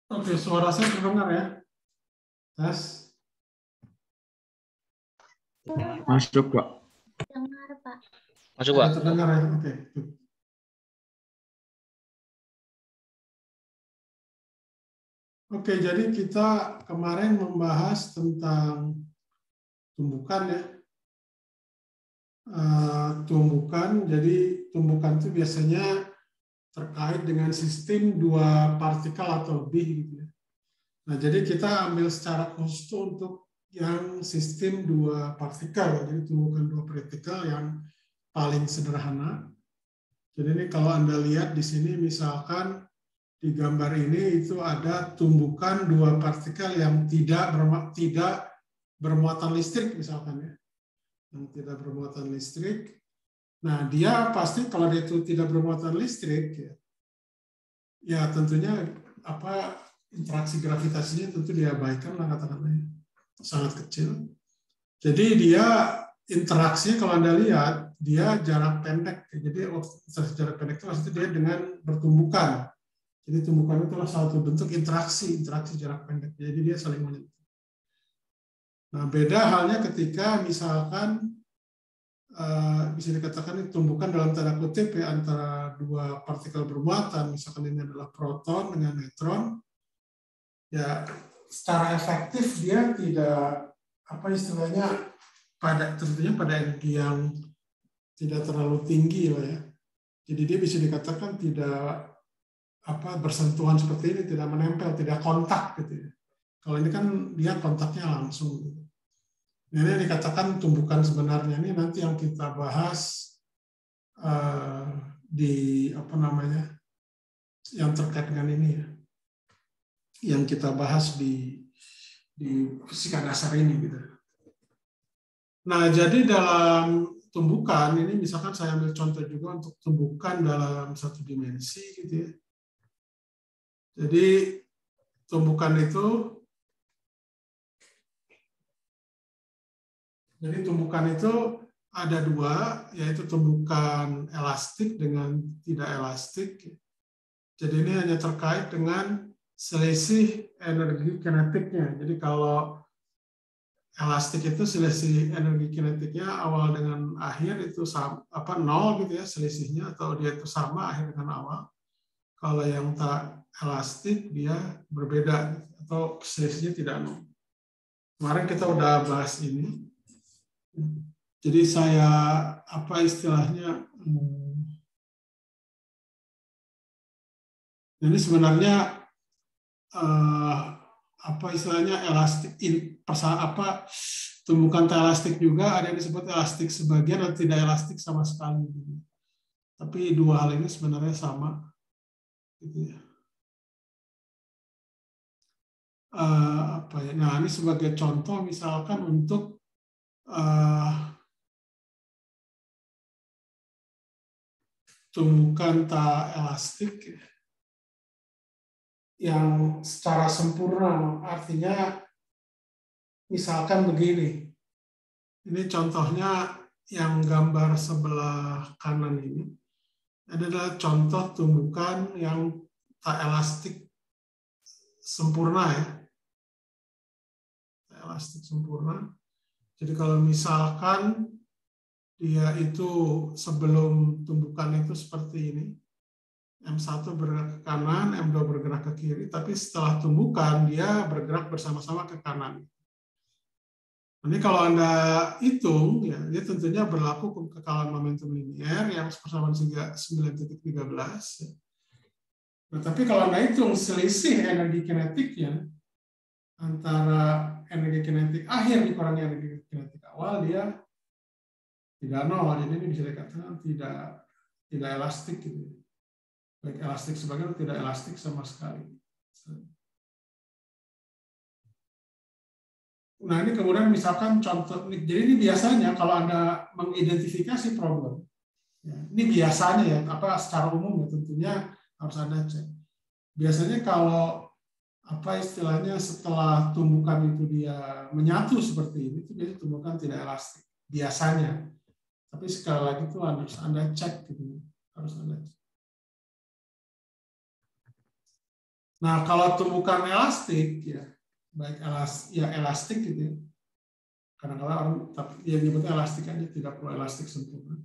Oke, suara saya terdengar ya? Tes. Masuk, Pak. Dengar, Pak. Masuk, Oke, Pak. terdengar ya? Oke. Oke, jadi kita kemarin membahas tentang tumbukan ya. Tumbukan, jadi tumbukan itu biasanya terkait dengan sistem dua partikel atau lebih gitu ya. Nah, jadi kita ambil secara khusus untuk yang sistem dua partikel, jadi tumbukan dua partikel yang paling sederhana. Jadi ini kalau Anda lihat di sini misalkan di gambar ini itu ada tumbukan dua partikel yang tidak bermuatan listrik misalkan ya. Yang tidak bermuatan listrik. Nah, dia pasti kalau dia itu tidak bermuatan listrik ya tentunya interaksi gravitasinya tentu diabaikan lah katakanlah, sangat kecil. Jadi dia interaksinya kalau Anda lihat dia jarak pendek. Jadi jarak pendek itu maksudnya dia dengan bertumbukan. Jadi tumbukan itu adalah satu bentuk interaksi jarak pendek. Jadi dia saling menyentuh. Nah, beda halnya ketika misalkan bisa dikatakan tumbukan dalam tanda kutip ya antara dua partikel bermuatan, misalkan ini adalah proton dengan neutron, ya secara efektif dia tidak tentunya pada energi yang tidak terlalu tinggi lah ya. Jadi dia bisa dikatakan tidak bersentuhan seperti ini, tidak menempel, tidak kontak gitu ya. Kalau ini kan dia kontaknya langsung. Gitu. Ini yang dikatakan tumbukan sebenarnya ini nanti yang kita bahas di yang terkait dengan ini ya, yang kita bahas di fisika dasar ini gitu. Nah, jadi dalam tumbukan ini misalkan saya ambil contoh juga untuk tumbukan dalam satu dimensi gitu ya. Jadi tumbukan itu ada dua, yaitu tumbukan elastik dengan tidak elastik. Jadi ini hanya terkait dengan selisih energi kinetiknya. Jadi kalau elastik itu selisih energi kinetiknya awal dengan akhir itu nol gitu ya selisihnya, atau dia itu sama akhir dengan awal. Kalau yang tak elastik dia berbeda atau selisihnya tidak nol. Kemarin kita udah bahas ini. Jadi saya istilahnya ini sebenarnya istilahnya elastik tumbukan tak elastik juga ada yang disebut elastik sebagian atau tidak elastik sama sekali. Tapi dua hal ini sebenarnya sama. Gitu ya. Nah ini sebagai contoh misalkan untuk tumbukan tak elastik yang secara sempurna, artinya misalkan begini, ini contohnya yang gambar sebelah kanan ini adalah contoh tumbukan yang tak elastik sempurna ya, tak elastik sempurna. Jadi kalau misalkan dia itu sebelum tumbukan itu seperti ini, M1 bergerak ke kanan, M2 bergerak ke kiri, tapi setelah tumbukan dia bergerak bersama-sama ke kanan. Ini kalau Anda hitung, ya, dia tentunya berlaku kekalahan momentum linier yang persamaan 9.13. Nah, tapi kalau Anda hitung selisih energi kinetiknya antara energi kinetik akhir dikurangi energi kinetik awal, dia tidak nol, jadi ini bisa dikatakan tidak elastik gitu. Baik elastik sebagian, tidak elastik sama sekali. Nah ini kemudian misalkan contoh, jadi ini biasanya kalau Anda mengidentifikasi problem, ya, ini biasanya ya, secara umum ya tentunya harus Anda cek. Biasanya kalau istilahnya setelah tumbukan itu dia menyatu seperti ini, itu biasanya tumbukan tidak elastik biasanya. Tapi sekali lagi itu harus Anda cek gitu, harus Anda cek. Nah, kalau tumbukan elastik ya, baik elastik gitu ya. Kadang-kadang orang tapi dia nyebutnya elastik aja, tidak perlu elastik sempurna.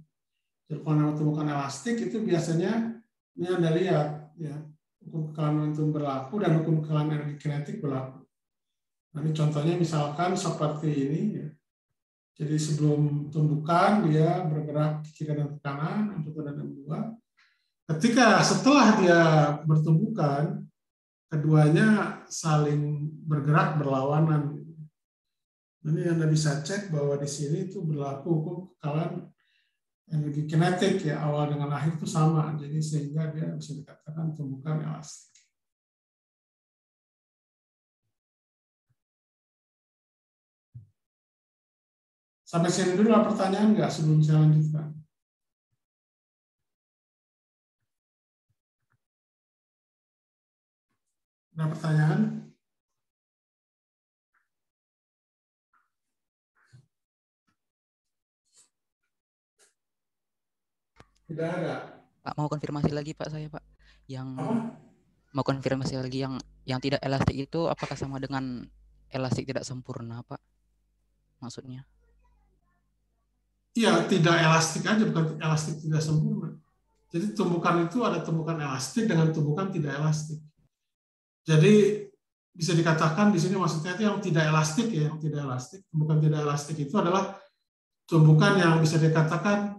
Jadi kalau tumbukan elastik itu biasanya ini Anda lihat ya, hukum kekalahan momentum berlaku dan hukum kekalahan energi kinetik berlaku. Nah, ini contohnya misalkan seperti ini ya. Jadi sebelum tumbukan dia bergerak ke kiri dan ke kanan, M1 dan M2. Ketika setelah dia bertumbukan, keduanya saling bergerak berlawanan. Ini Anda bisa cek bahwa di sini itu berlaku hukum kekalahan energi kinetik ya, awal dengan akhir itu sama. Jadi sehingga dia bisa dikatakan tumbukan elastik. Sampai sini dulu ada pertanyaan nggak sebelum saya lanjutkan? Ada pertanyaan? Tidak ada. Pak, mau konfirmasi lagi Pak saya Pak. Yang Apa? mau konfirmasi lagi yang tidak elastik itu apakah sama dengan elastik tidak sempurna Pak? Maksudnya? Iya, tidak elastik aja, bukan elastik tidak sempurna. Jadi tumbukan itu ada tumbukan elastik dengan tumbukan tidak elastik. Jadi bisa dikatakan di sini maksudnya itu yang tidak elastik ya, yang tidak elastik. Tumbukan tidak elastik itu adalah tumbukan yang bisa dikatakan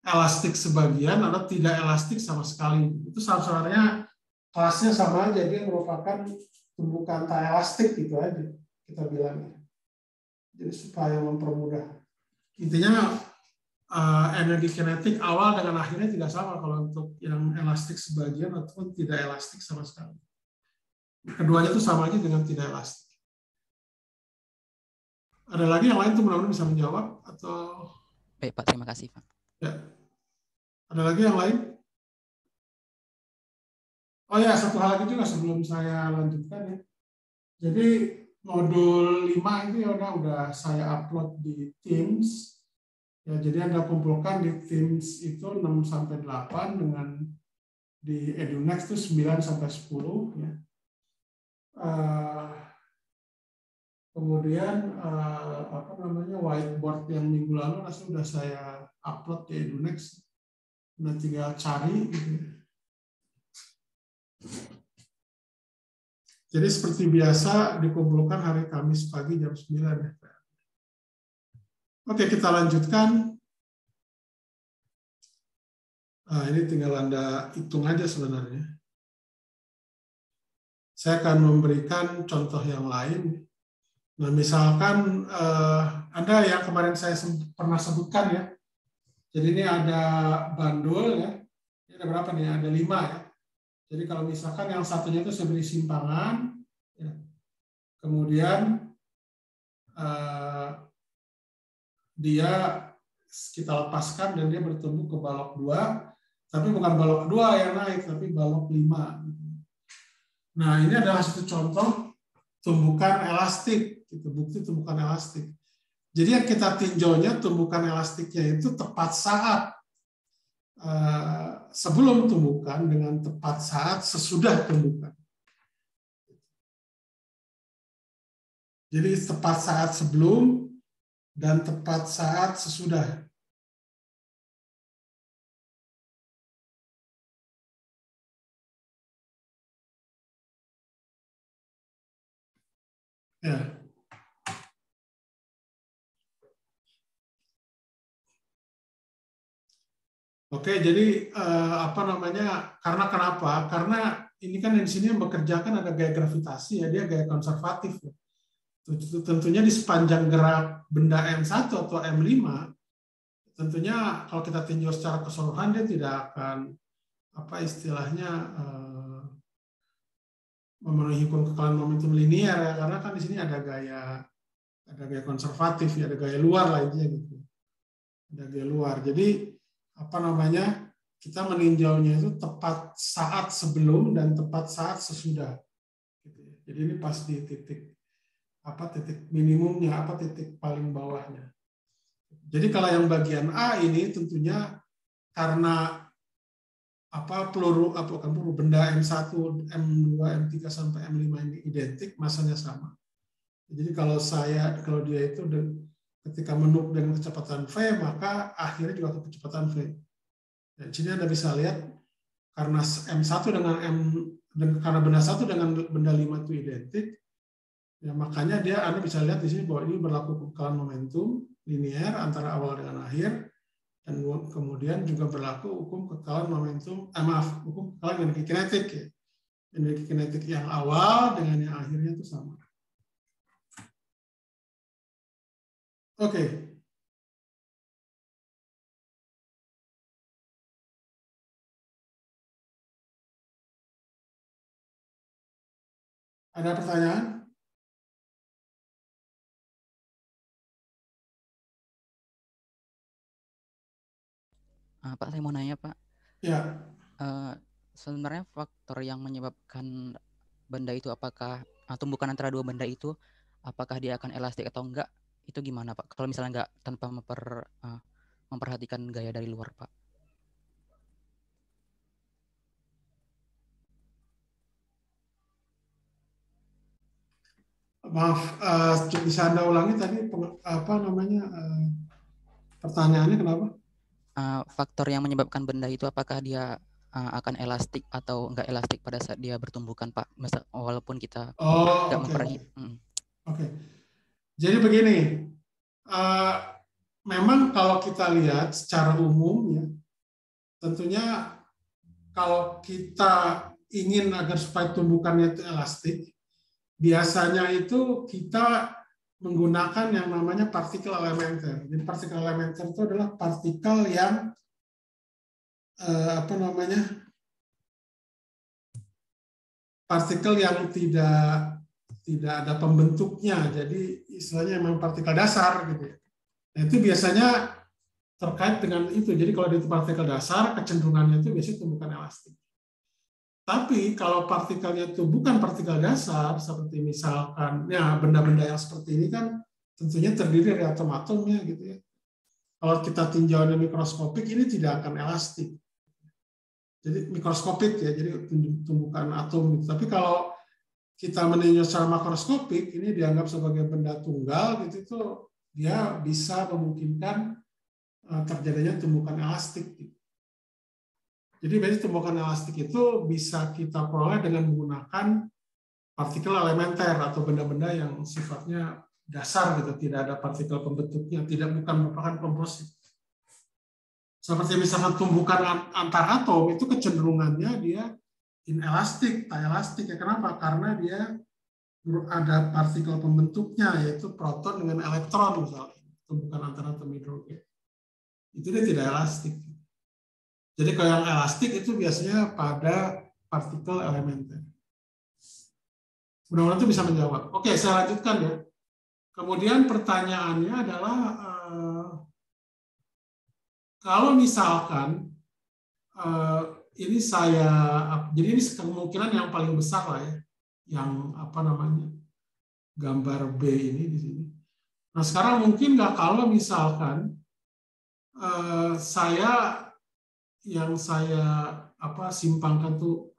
elastik sebagian atau tidak elastik sama sekali. Itu sebenarnya kelasnya sama aja, dia merupakan tumbukan tak elastik gitu aja kita bilangnya. Jadi supaya mempermudah. Intinya energi kinetik awal dengan akhirnya tidak sama kalau untuk yang elastik sebagian ataupun tidak elastik sama sekali. Keduanya itu sama aja dengan tidak elastik. Ada lagi yang lain tuh mudah-mudahan bisa menjawab atau? Baik Pak, terima kasih Pak. Ya. Ada lagi yang lain? Oh ya, satu hal lagi juga sebelum saya lanjutkan ya. Jadi modul 5 itu ya udah saya upload di Teams. Ya, jadi Anda kumpulkan di Teams itu 6-8 dengan di EduNext itu 9-10 ya. Kemudian apa namanya whiteboard yang minggu lalu sudah saya upload di EduNext. Udah tinggal cari gitu. Jadi seperti biasa dikumpulkan hari Kamis pagi jam 9 ya. Oke, kita lanjutkan. Nah, ini tinggal Anda hitung aja sebenarnya. Saya akan memberikan contoh yang lain. Nah, misalkan Anda yang kemarin saya pernah sebutkan ya. Jadi ini ada bandul ya. Ini ada berapa nih? Ada 5 ya. Jadi kalau misalkan yang satunya itu saya beri simpangan, ya. Kemudian dia kita lepaskan dan dia bertumbuh ke balok 2, tapi bukan balok 2 yang naik, tapi balok 5. Nah, ini adalah satu contoh tumbukan elastik, itu bukti tumbukan elastik. Jadi yang kita tinjaunya tumbukan elastiknya itu tepat saat sebelum tumbukan dengan tepat saat sesudah tumbukan. Jadi tepat saat sebelum dan tepat saat sesudah. Ya. Oke, jadi apa namanya? Karena kenapa? Karena ini kan di sini yang bekerja kan ada gaya gravitasi ya, dia gaya konservatif. Ya. Tentunya di sepanjang gerak benda M1 atau M5, tentunya kalau kita tinjau secara keseluruhan dia tidak akan apa istilahnya memenuhi hukum kekalahan momentum linear ya, karena kan di sini ada gaya konservatif ya, ada gaya luar lah intinya gitu. Ada gaya luar. Jadi apa namanya? Kita meninjaunya itu tepat saat sebelum dan tepat saat sesudah. Jadi ini pas di titik minimumnya, titik paling bawahnya. Jadi kalau yang bagian A ini tentunya karena peluru bukan peluru, benda M1, M2, M3 sampai M5 ini identik, masanya sama. Jadi kalau dia itu ketika menumpuk dengan kecepatan V, maka akhirnya juga kecepatan V. Dan sini Anda bisa lihat karena karena benda 1 dengan benda 5 itu identik, ya makanya Anda bisa lihat di sini bahwa ini berlaku kekekalan momentum linear antara awal dengan akhir, dan kemudian juga berlaku hukum kekekalan momentum, hukum kekekalan energi kinetik ya. Energi kinetik yang awal dengan yang akhirnya itu sama. Oke. Ada pertanyaan? Pak, saya mau nanya, Pak. Ya. Sebenarnya faktor yang menyebabkan benda itu apakah tumbukan antara dua benda itu apakah dia akan elastik atau enggak, itu gimana, Pak? Kalau misalnya enggak tanpa memperhatikan gaya dari luar, Pak. Maaf, bisa Anda ulangi tadi pertanyaannya kenapa? Faktor yang menyebabkan benda itu apakah dia akan elastik atau enggak elastik pada saat dia bertumbukan, Pak? Walaupun kita enggak memperhatikan. Oke. Jadi begini, memang kalau kita lihat secara umum ya, tentunya kalau kita ingin agar supaya tumbukannya itu elastik, biasanya itu kita menggunakan yang namanya partikel elementer. Jadi partikel elementer itu adalah partikel yang partikel yang tidak ada pembentuknya. Jadi istilahnya memang partikel dasar gitu. Nah, itu biasanya terkait dengan itu. Jadi kalau itu partikel dasar, kecenderungannya itu biasanya tumbukan elastik. Tapi kalau partikelnya itu bukan partikel dasar, seperti misalkan ya benda-benda yang seperti ini kan tentunya terdiri dari atom-atomnya gitu ya. Kalau kita tinjauannya mikroskopik, ini tidak akan elastik. Jadi mikroskopik ya, jadi tumbukan atom. Tapi kalau kita meninjau secara makroskopik, ini dianggap sebagai benda tunggal gitu, itu dia bisa memungkinkan terjadinya tumbukan elastik. Jadi biasanya tumbukan elastik itu bisa kita peroleh dengan menggunakan partikel elementer atau benda-benda yang sifatnya dasar gitu, tidak ada partikel pembentuknya, bukan merupakan komposit. Seperti misalkan tumbukan antar atom itu kecenderungannya dia inelastik, tak elastik. Ya kenapa? Karena dia ada partikel pembentuknya, yaitu proton dengan elektron misalnya, tumbukan antara atom hidrogen. Itu dia tidak elastik. Jadi kalau yang elastik itu biasanya pada partikel elementer. Mudah-mudahan itu bisa menjawab. Oke, saya lanjutkan ya. Kemudian pertanyaannya adalah kalau misalkan ini jadi ini kemungkinan yang paling besar lah ya, yang gambar B ini di sini. Nah sekarang mungkin nggak kalau misalkan saya simpangkan tuh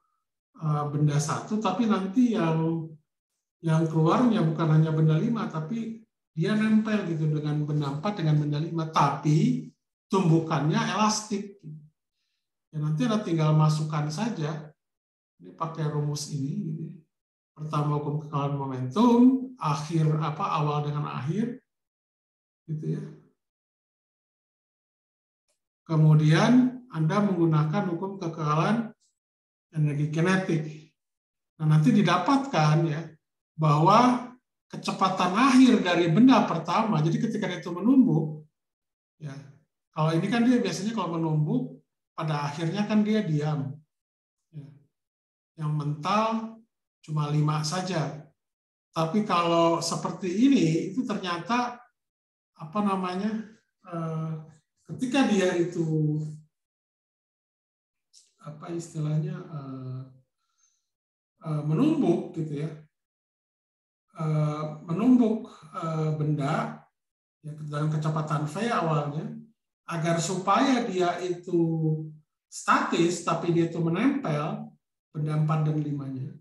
benda 1, tapi nanti yang keluarnya bukan hanya benda 5, tapi dia nempel gitu dengan benda 4 dengan benda 5, tapi tumbukannya elastik. Ya nanti Anda tinggal masukkan saja, ini pakai rumus ini. Gitu. Pertama hukum kekekalan momentum, awal dengan akhir, gitu ya. Kemudian Anda menggunakan hukum kekekalan energi kinetik. Nah, nanti didapatkan ya bahwa kecepatan akhir dari benda pertama, jadi ketika itu menumbuk, ya kalau ini kan dia biasanya kalau menumbuk pada akhirnya kan dia diam. Ya. Yang mental cuma 5 saja. Tapi kalau seperti ini itu ternyata ketika dia itu menumbuk gitu ya, menumbuk benda ya, dengan kecepatan v awalnya, agar supaya dia itu statis, tapi dia itu menempel, benda 4 dan 5-nya,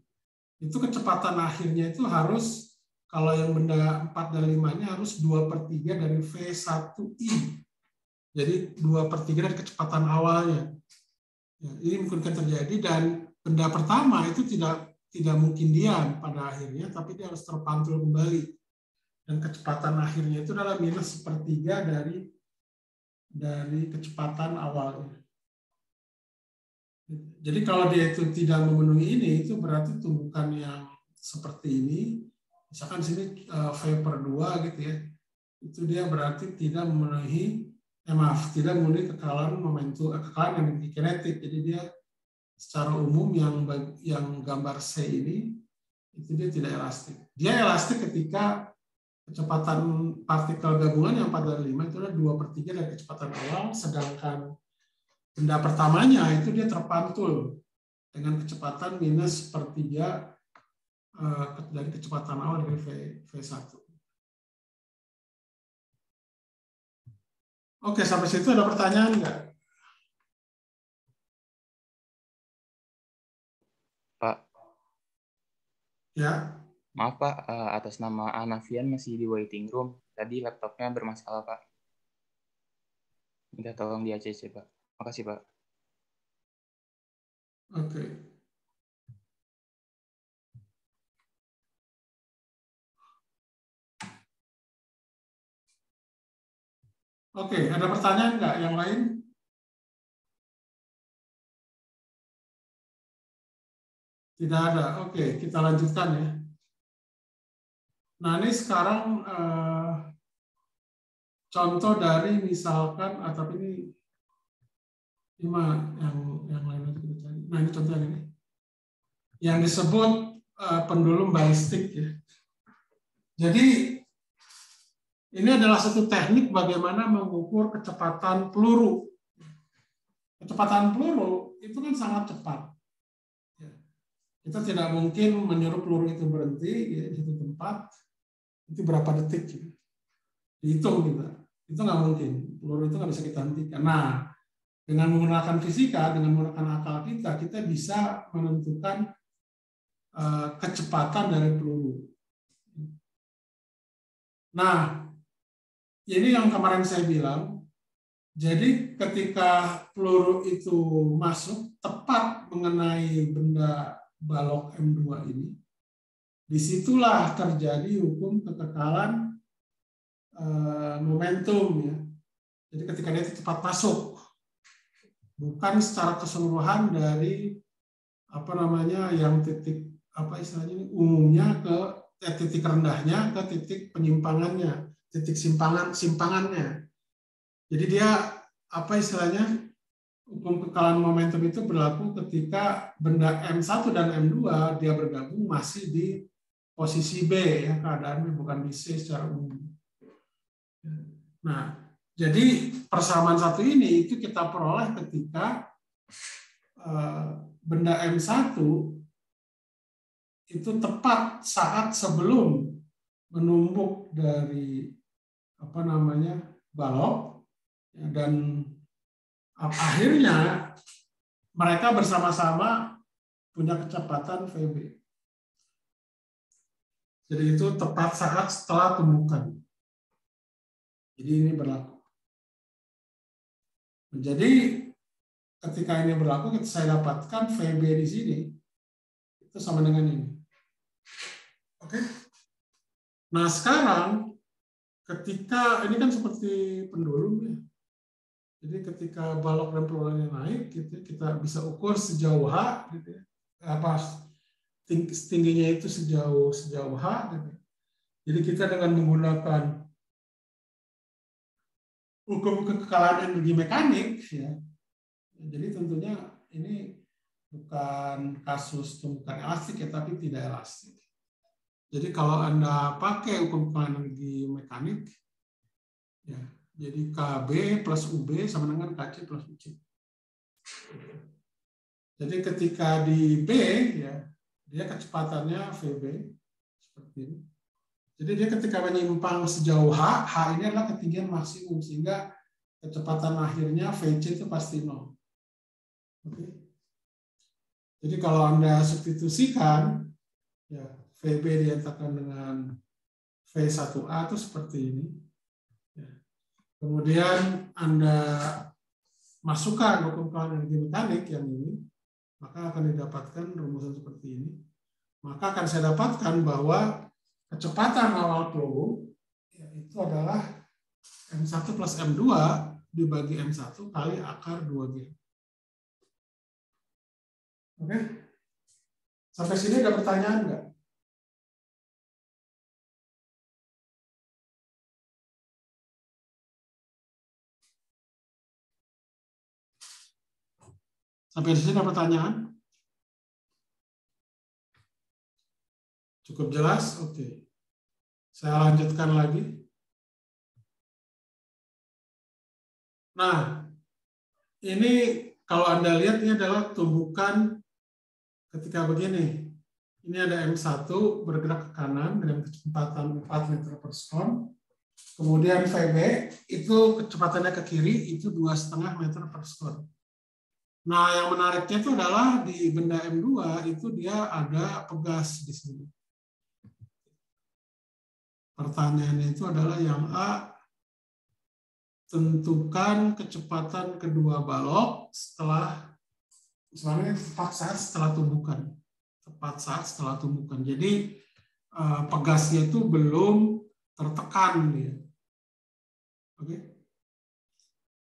itu kecepatan akhirnya itu harus, kalau yang benda 4 dan 5-nya harus 2/3 dari V1I. Jadi 2/3 dari kecepatan awalnya. Ya, ini mungkin terjadi, dan benda pertama itu tidak mungkin diam pada akhirnya, tapi dia harus terpantul kembali. Dan kecepatan akhirnya itu adalah minus 1/3 dari kecepatan awalnya. Jadi kalau dia itu tidak memenuhi ini, itu berarti tumbukan yang seperti ini, misalkan di sini V/2 gitu ya, itu dia berarti tidak memenuhi, tidak memenuhi kekalahan momentum, kekalahan energi kinetik. Jadi dia secara umum yang gambar C ini, itu dia tidak elastik. Dia elastik ketika kecepatan partikel gabungan yang 4 dan 5 itu adalah 2/3 dari kecepatan awal, sedangkan benda pertamanya itu dia terpantul dengan kecepatan minus 1/3 dari kecepatan awal dari V1. Oke, sampai situ ada pertanyaan nggak? Pak. Ya. Maaf Pak, atas nama Anavian masih di waiting room. Tadi laptopnya bermasalah Pak. Minta tolong di ACC Pak. Makasih Pak. Oke. Oke, ada pertanyaan nggak yang lain? Tidak ada. Oke, kita lanjutkan ya. Nah, ini sekarang contoh dari misalkan, atau ini yang lain kita cari. Nah, ini contoh ini. Yang disebut pendulum balistik ya. Jadi ini adalah satu teknik bagaimana mengukur kecepatan peluru. Kecepatan peluru itu kan sangat cepat. Kita tidak mungkin menyuruh peluru itu berhenti ya, di satu tempat. Itu berapa detik? Ya. Dihitung kita. Itu nggak mungkin. Peluru itu nggak bisa kita hentikan. Nah, dengan menggunakan fisika, dengan menggunakan akal kita bisa menentukan kecepatan dari peluru. Nah, ini yang kemarin saya bilang. Jadi ketika peluru itu masuk tepat mengenai benda balok M2 ini, disitulah terjadi hukum kekekalan momentum ya. Jadi ketika dia tepat masuk, bukan secara keseluruhan dari yang titik istilahnya umumnya ke titik rendahnya ke titik penyimpangannya, titik simpangannya. Jadi dia istilahnya hukum kekekalan momentum itu berlaku ketika benda M1 dan M2 dia bergabung masih di posisi B ya, keadaannya bukan di C secara umum. Nah, jadi persamaan satu ini itu kita peroleh ketika benda M1 itu tepat saat sebelum menumbuk dari balok ya, dan akhirnya mereka bersama-sama punya kecepatan VB. Jadi itu tepat saat setelah tumbukan. Jadi ini berlaku. Jadi ketika ini berlaku, saya dapatkan VB di sini itu sama dengan ini. Oke. Nah sekarang ketika ini kan seperti pendulum ya. Jadi ketika balok dan pelurunya naik, gitu, kita bisa ukur sejauh H, gitu ya. Tingginya itu sejauh H. Gitu. Jadi kita dengan menggunakan hukum kekekalan energi mekanik, ya. Jadi tentunya ini bukan kasus tumbukan elastik ya, tapi tidak elastik. Jadi kalau Anda pakai hukum kekekalan energi mekanik, ya. Jadi KB plus UB sama dengan KC plus UC. Jadi ketika di B, ya, dia kecepatannya VB seperti ini. Jadi dia ketika menyimpang sejauh H, H ini adalah ketinggian maksimum sehingga kecepatan akhirnya VC itu pasti 0. Oke. Jadi kalau Anda substitusikan, ya VB dinyatakan dengan V1A itu seperti ini. Ya. Kemudian Anda masukkan hukum kekalan energi mekanik yang ini, maka akan didapatkan rumusan seperti ini. Maka akan saya dapatkan bahwa kecepatan awal peluru itu adalah M1 plus M2 dibagi M1 kali akar 2G. Oke? Sampai sini ada pertanyaan nggak? Sampai di sini ada pertanyaan? Cukup jelas? Oke. Saya lanjutkan lagi. Nah, ini kalau Anda lihat ini adalah tumbukan ketika begini. Ini ada M1 bergerak ke kanan dengan kecepatan 4 meter per sekon. Kemudian VB itu kecepatannya ke kiri itu 2,5 meter per sekon. Nah, yang menariknya itu adalah di benda M2 itu dia ada pegas di sini. Pertanyaannya itu adalah yang A, tentukan kecepatan kedua balok setelah, misalnya tepat saat setelah tumbukan. Tepat saat setelah tumbukan. Jadi pegasnya itu belum tertekan dia. Oke.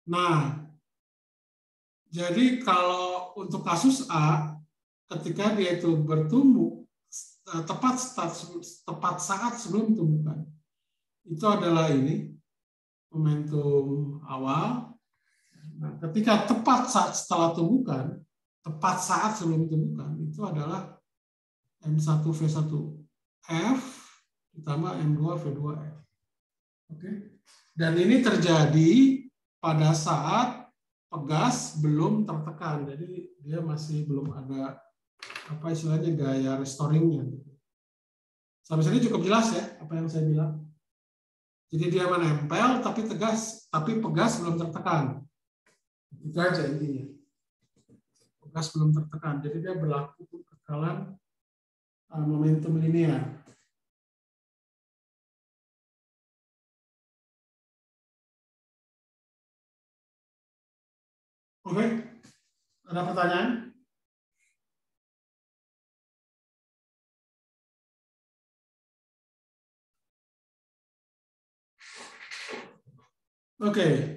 Nah, jadi kalau untuk kasus A, ketika dia itu bertumbuh tepat saat sebelum tumbukan, itu adalah ini momentum awal. Nah, ketika tepat saat setelah tumbukan, tepat saat sebelum tumbukan, itu adalah M1 V1F ditambah M2 V2F. Oke. Dan ini terjadi pada saat pegas belum tertekan, jadi dia masih belum ada apa istilahnya gaya restoringnya. Sampai sini cukup jelas ya apa yang saya bilang. Jadi dia menempel tapi pegas belum tertekan. Itu aja intinya. Pegas belum tertekan, jadi dia berlaku kekekalan momentum linear. Oke, ada pertanyaan? Oke.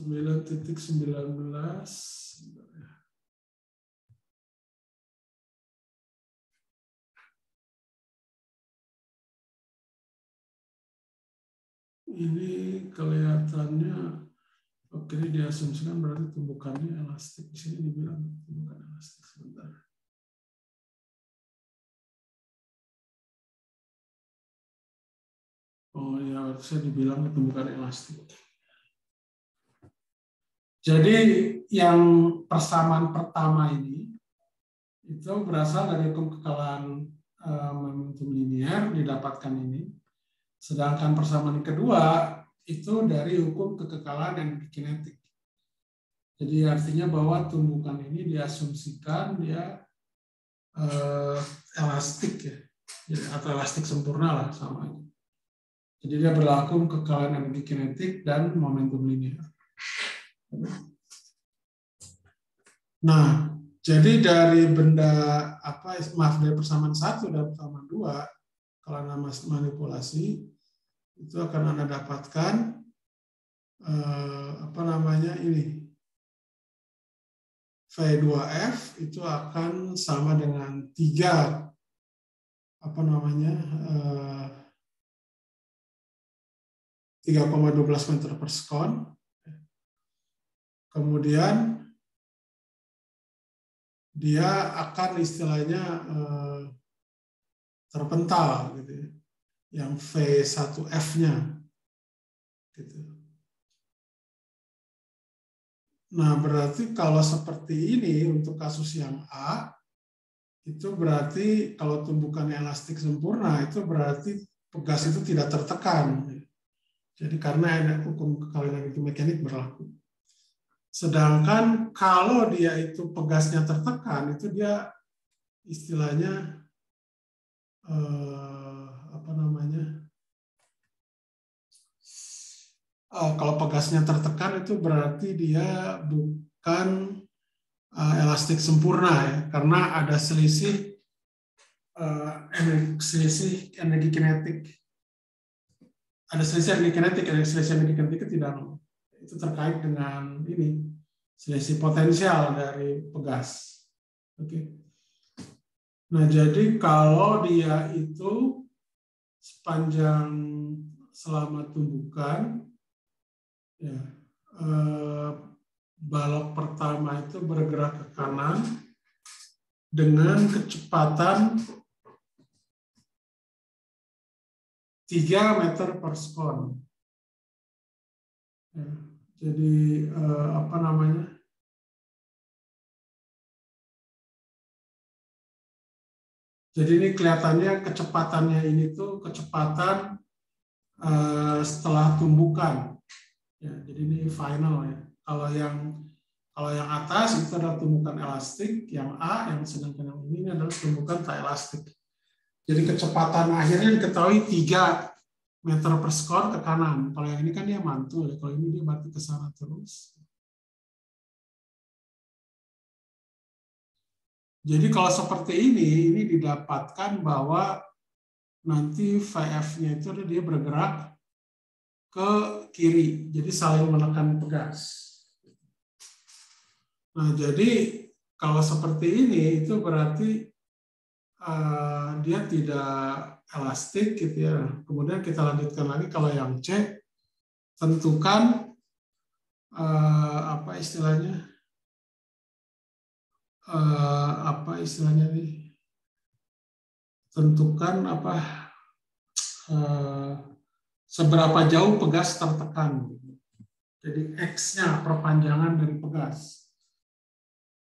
9.19. Ini kelihatannya oke, ini diasumsikan berarti tumbukannya elastik. Di sini dibilang tumbukan elastik sebentar. Oh ya, saya dibilang tumbukan elastik. Jadi yang persamaan pertama ini itu berasal dari hukum kekekalan momentum linear didapatkan ini. Sedangkan persamaan kedua itu dari hukum kekekalan energi kinetik. Jadi artinya bahwa tumbukan ini diasumsikan dia elastik ya, atau elastik sempurna lah sama aja. Jadi dia berlaku kekekalan energi kinetik dan momentum linear. Nah, jadi dari benda dari persamaan 1 dan persamaan 2, kalau Anda manipulasi itu akan Anda dapatkan ini V2F itu akan sama dengan 3 3,12 meter per sekon. Kemudian dia akan istilahnya terpental gitu ya. Yang V1F-nya gitu. Nah, berarti kalau seperti ini untuk kasus yang A, itu berarti kalau tumbukan elastik sempurna, itu berarti pegas itu tidak tertekan. Jadi karena ada hukum kekalian energi mekanik berlaku. Sedangkan kalau dia itu pegasnya tertekan, itu dia istilahnya apa namanya? Kalau pegasnya tertekan itu berarti dia bukan elastik sempurna ya, karena ada selisih energi kinetik. Ada selisih energi kinetik, selisih energi kinetik itu tidak nol. Itu terkait dengan ini selisih potensial dari pegas. Oke. Nah, jadi kalau dia itu sepanjang selama tumbukan, ya, balok pertama itu bergerak ke kanan dengan kecepatan 3 meter per sekon. Ya, jadi apa namanya? Jadi ini kelihatannya kecepatannya ini tuh kecepatan setelah tumbukan. Ya, jadi ini final ya. Kalau yang atas itu adalah tumbukan elastik, yang A, yang sedangkan yang ini adalah tumbukan tak elastik. Jadi kecepatan akhirnya diketahui 3 meter per sekon ke kanan. Kalau yang ini kan dia mantul, ya. Kalau ini dia berarti ke sana terus. Jadi kalau seperti ini didapatkan bahwa nanti VF-nya itu dia bergerak ke kiri, jadi saling menekan pegas. Nah, jadi kalau seperti ini itu berarti dia tidak elastik gitu ya. Kemudian kita lanjutkan lagi kalau yang C, tentukan apa istilahnya nih, tentukan apa seberapa jauh pegas tertekan. Jadi X-nya perpanjangan dari pegas.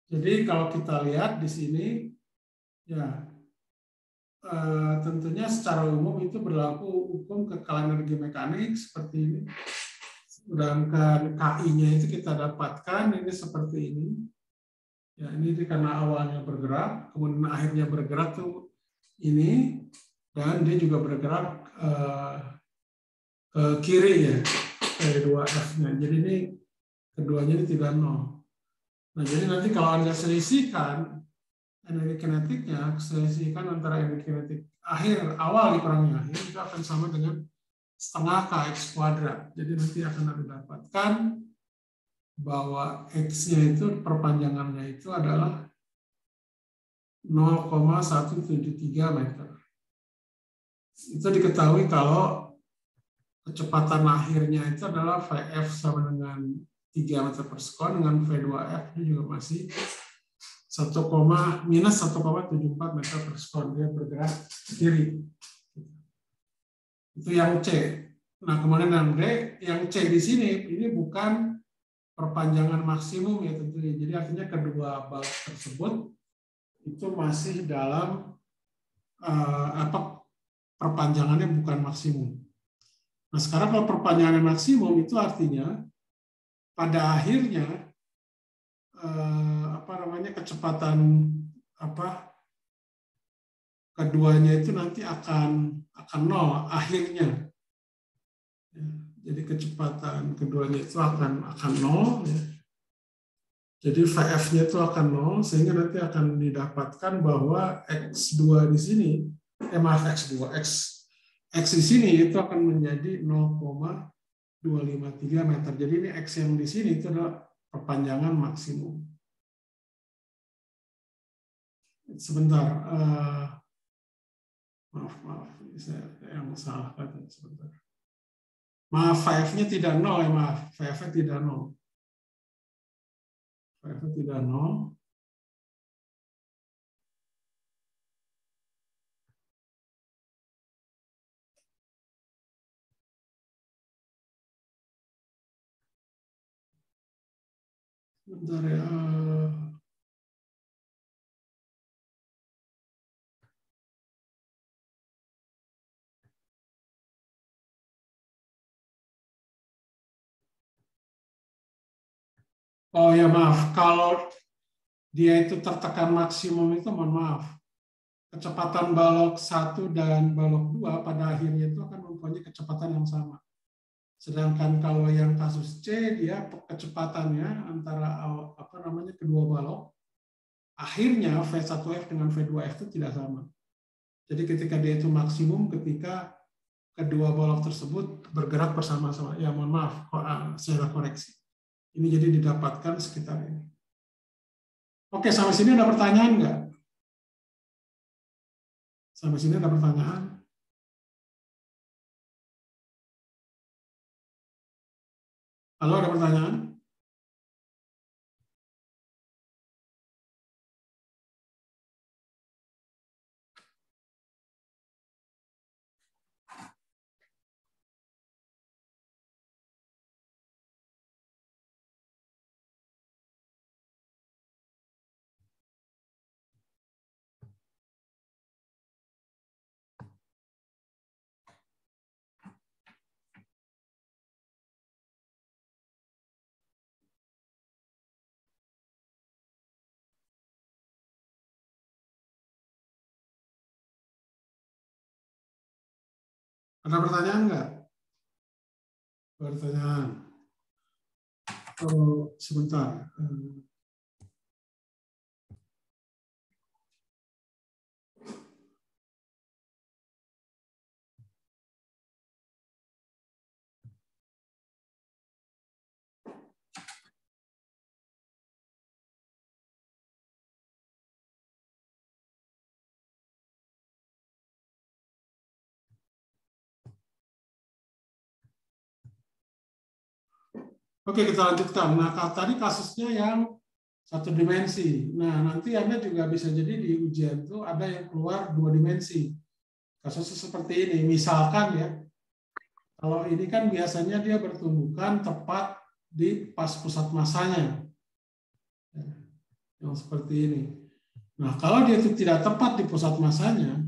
Jadi kalau kita lihat di sini, ya tentunya secara umum itu berlaku hukum kekalian energi mekanik seperti ini. Sedangkan KI-nya itu kita dapatkan ini seperti ini. Ya, ini karena awalnya bergerak, kemudian akhirnya bergerak tuh ini, dan dia juga bergerak ke kiri ya, ke 2F-nya. Jadi ini keduanya ini tidak nol. Nah, jadi nanti kalau Anda selisihkan energi kinetiknya, selisihkan antara energi kinetik awal dikurangi akhir, itu akan sama dengan setengah Kx kuadrat. Jadi nanti akan Anda dapatkan bahwa X-nya itu perpanjangannya itu adalah 0,173 meter. Itu diketahui kalau kecepatan akhirnya itu adalah VF sama dengan 3 meter per sekon, dengan V2F juga masih minus 1,74 meter per sekon. Dia bergerak kiri. Itu yang C. Nah, kemudian yang D, yang C di sini ini bukan perpanjangan maksimum ya tentunya. Jadi artinya kedua balok tersebut itu masih dalam perpanjangannya bukan maksimum. Nah, sekarang kalau perpanjangan maksimum itu artinya pada akhirnya kecepatan keduanya itu nanti akan nol akhirnya. Ya, jadi kecepatan keduanya itu akan nol. Ya. Jadi VF-nya itu akan nol sehingga nanti akan didapatkan bahwa X2 di sini, X di sini itu akan menjadi 0,253 meter. Jadi ini X yang di sini itu adalah perpanjangan maksimum. Sebentar, maaf, saya yang salah kata sebentar. Maaf, VF-nya tidak nol ya, maaf, VF-nya tidak nol. VF-nya tidak nol. Bentar ya. Oh ya maaf, kalau dia itu tertekan maksimum itu mohon maaf. Kecepatan balok 1 dan balok 2 pada akhirnya itu akan mempunyai kecepatan yang sama. Sedangkan kalau yang kasus C dia kecepatannya antara kedua balok akhirnya V1F dengan V2F itu tidak sama. Jadi ketika dia itu maksimum ketika kedua balok tersebut bergerak bersama-sama. Ya mohon maaf, saya koreksi. Ini jadi didapatkan sekitar ini. Oke, sampai sini ada pertanyaan nggak? Sampai sini ada pertanyaan? Halo, ada pertanyaan? Ada pertanyaan nggak? Pertanyaan. Oh, sebentar. Oke, kita lanjutkan. Nah, tadi kasusnya yang satu dimensi. Nah, nanti Anda juga bisa jadi di ujian itu ada yang keluar 2 dimensi. Kasusnya seperti ini. Misalkan ya, kalau ini kan biasanya dia bertumbukan tepat di pas pusat masanya. Yang seperti ini. Nah, kalau dia itu tidak tepat di pusat masanya,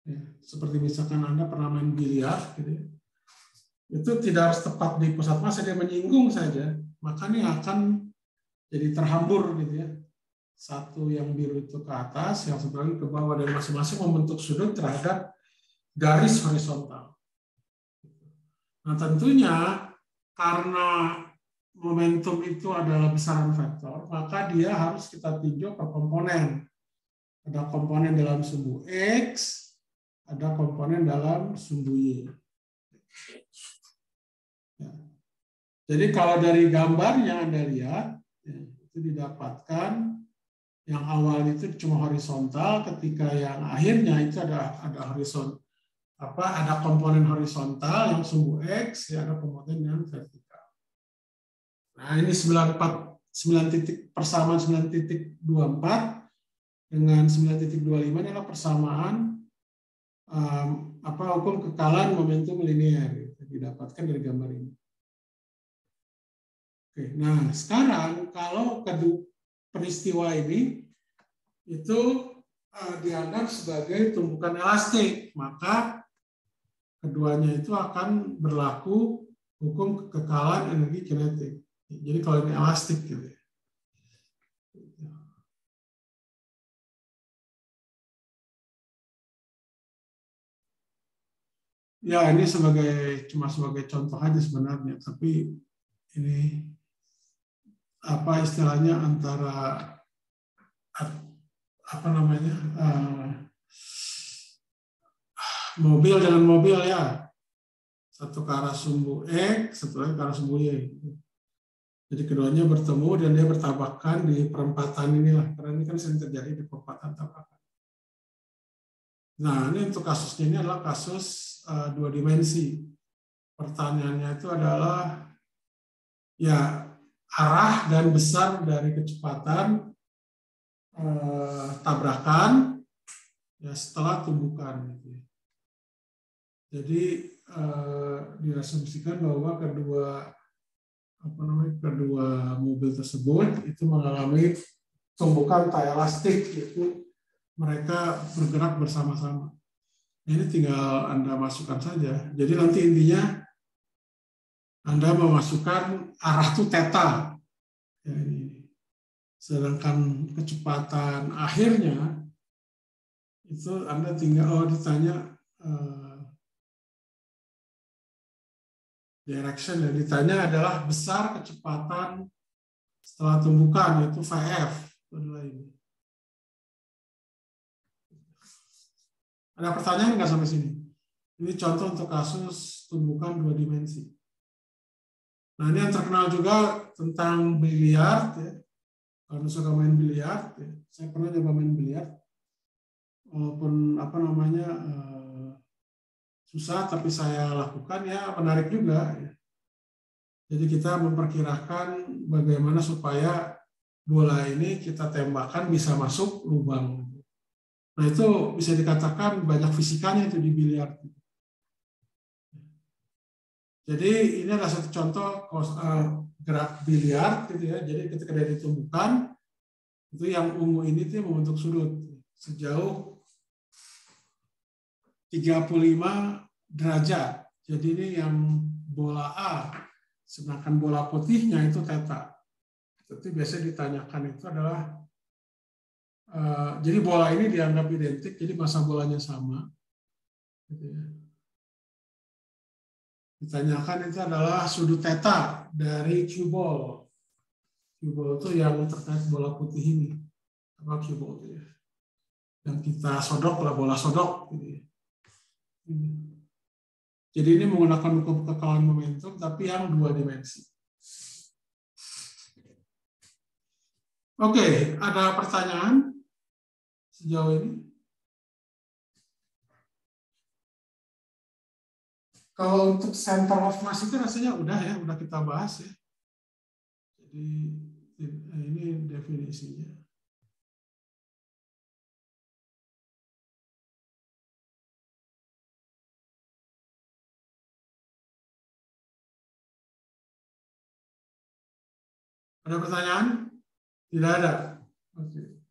ya, seperti misalkan Anda pernah main biliar, gitu ya, itu tidak harus tepat di pusat massa, dia menyinggung saja, maka ini akan jadi terhambur gitu ya. Satu yang biru itu ke atas, yang satu lagi ke bawah, dan masing-masing membentuk sudut terhadap garis horizontal. Nah tentunya karena momentum itu adalah besaran vektor, maka dia harus kita tinjau per komponen. Ada komponen dalam sumbu X, ada komponen dalam sumbu Y. Ya. Jadi kalau dari gambar yang Anda lihat, ya, itu didapatkan yang awal itu cuma horizontal, ketika yang akhirnya itu ada horizontal, ada komponen horizontal yang sumbu X, ya ada komponen yang vertikal. Nah ini 9 titik persamaan 9.24 dengan 9.25 adalah persamaan hukum kekalan momentum linear didapatkan dari gambar ini. Oke, nah sekarang kalau kedua peristiwa ini itu dianggap sebagai tumpukan elastik, maka keduanya itu akan berlaku hukum kekekalan energi kinetik. Jadi kalau ini elastik gitu ya. Ya, ini cuma sebagai contoh aja sebenarnya, tapi ini apa istilahnya antara mobil dengan mobil ya, satu ke arah sumbu X, satu lagi ke arah sumbu Y. Jadi keduanya bertemu dan dia bertabrakan di perempatan inilah, karena ini kan sering terjadi di perempatan tabrakan. Nah, ini untuk kasusnya ini adalah kasus 2 dimensi. Pertanyaannya itu adalah ya arah dan besar dari kecepatan tabrakan ya setelah tumbukan. Jadi diasumsikan bahwa kedua kedua mobil tersebut itu mengalami tumbukan tie elastik, yaitu mereka bergerak bersama-sama. Ini tinggal Anda masukkan saja. Jadi nanti intinya Anda memasukkan arah itu theta. Ya, ini. Sedangkan kecepatan akhirnya itu Anda tinggal ditanya direction, yang ditanya adalah besar kecepatan setelah tumbukan, yaitu VF. Adalah ini. Ada pertanyaan nggak sampai sini? Ini contoh untuk kasus tumbukan 2 dimensi. Nah, ini yang terkenal juga tentang biliar. Ya. Kalau suka main biliar, ya. Saya pernah coba main biliar. Walaupun susah, tapi saya lakukan, ya menarik juga. Ya. Jadi kita memperkirakan bagaimana supaya bola ini kita tembakkan bisa masuk lubang. Nah, itu bisa dikatakan banyak fisikanya itu di biliar. Jadi ini adalah satu contoh gerak biliar, gitu ya. Jadi ketika dia ditumbukan, itu yang ungu ini tuh membentuk sudut sejauh 35 derajat. Jadi ini yang bola A, sedangkan bola putihnya itu theta. Itu biasanya ditanyakan itu adalah jadi bola ini dianggap identik, jadi massa bolanya sama. Gitu ya. Ditanyakan itu adalah sudut theta dari cue ball. Cue ball itu yang terkait bola putih ini. Apa cue ball itu ya? Yang kita sodok lah, bola sodok. Gitu ya. Jadi ini menggunakan kekalan momentum, tapi yang 2 dimensi. Oke, ada pertanyaan sejauh ini? Kalau untuk center of mass itu rasanya udah kita bahas ya. Jadi ini definisinya. Ada pertanyaan? Tidak ada. Oke.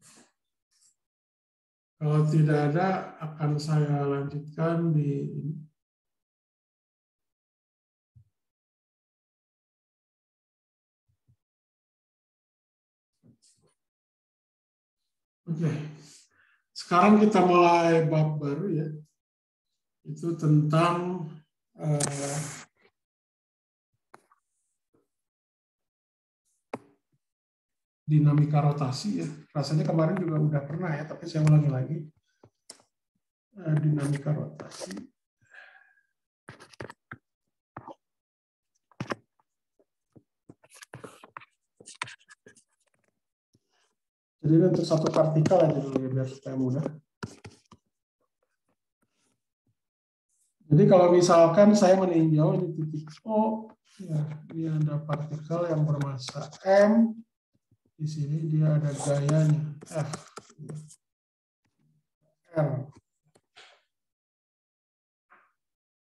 Kalau tidak ada, akan saya lanjutkan di ini. Oke, sekarang kita mulai bab baru ya, itu tentang dinamika rotasi ya. Rasanya kemarin juga udah pernah ya, tapi saya ulangi lagi. Dinamika rotasi. Jadi untuk satu partikel aja dulu ya, biar supaya mudah. Jadi kalau misalkan saya meninjau di titik O, ya, ini ada partikel yang bermassa M, di sini dia ada gayanya F, R.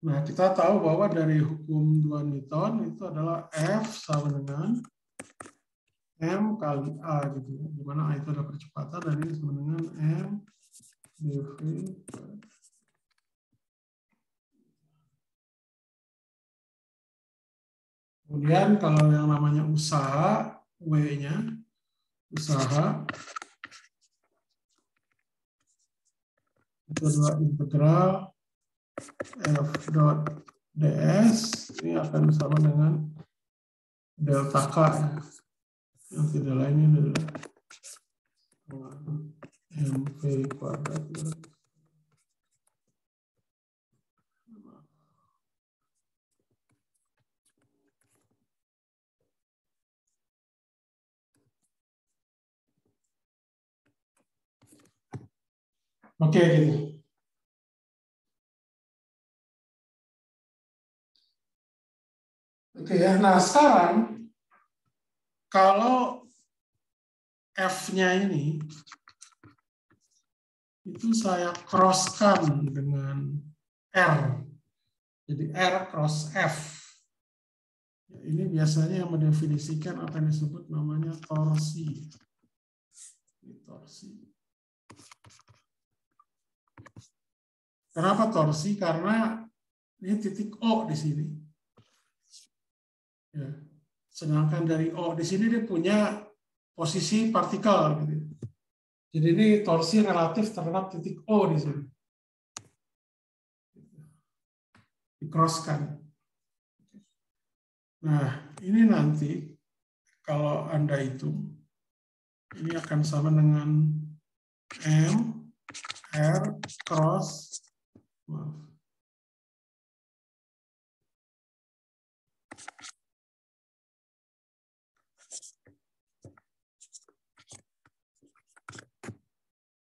Nah, kita tahu bahwa dari hukum 2 Newton itu adalah F sama dengan M kali A gitu ya. Di mana A itu adalah percepatan dan ini sama dengan M dV. Kemudian kalau yang namanya usaha, W-nya, usaha, itu adalah integral F dot ds, ini akan sama dengan delta K ya. Yang tidak lain ini adalah mv kuadrat. Oke, gitu. Oke ya, nah sekarang kalau F-nya ini itu saya crosskan dengan R. Jadi R cross F. Ini biasanya yang mendefinisikan apa yang disebut namanya torsi. Torsi. Kenapa torsi? Karena ini titik O di sini. Ya. Sedangkan dari O di sini dia punya posisi partikel. Gitu. Jadi ini torsi relatif terhadap titik O di sini. Di-crosskan. Nah, ini nanti kalau Anda hitung, ini akan sama dengan M, R, cross, maaf.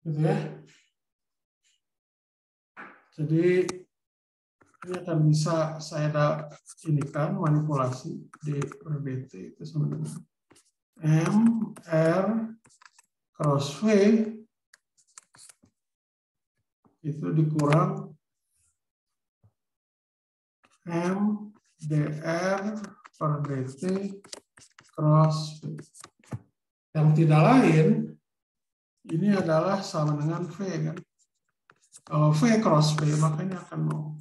Gitu ya. Jadi ini akan bisa saya inikan manipulasi D per dt itu sama dengan M R cross V itu dikurang M dr per dt cross V. Yang tidak lain ini adalah sama dengan V kan. Kalau V cross V makanya akan 0.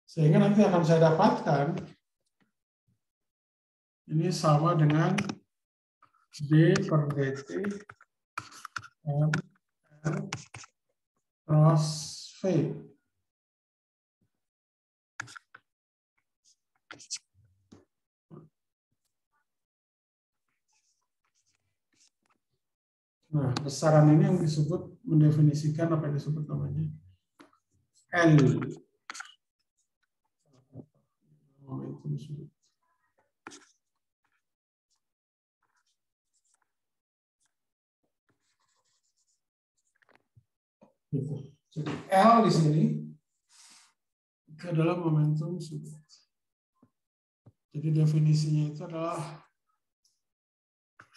Sehingga nanti akan saya dapatkan ini sama dengan D per dt M R cross V. Nah, besaran ini yang disebut mendefinisikan apa yang disebut namanya L. Momentum sudut. Gitu. Jadi L di sini itu adalah momentum sudut. Jadi definisinya itu adalah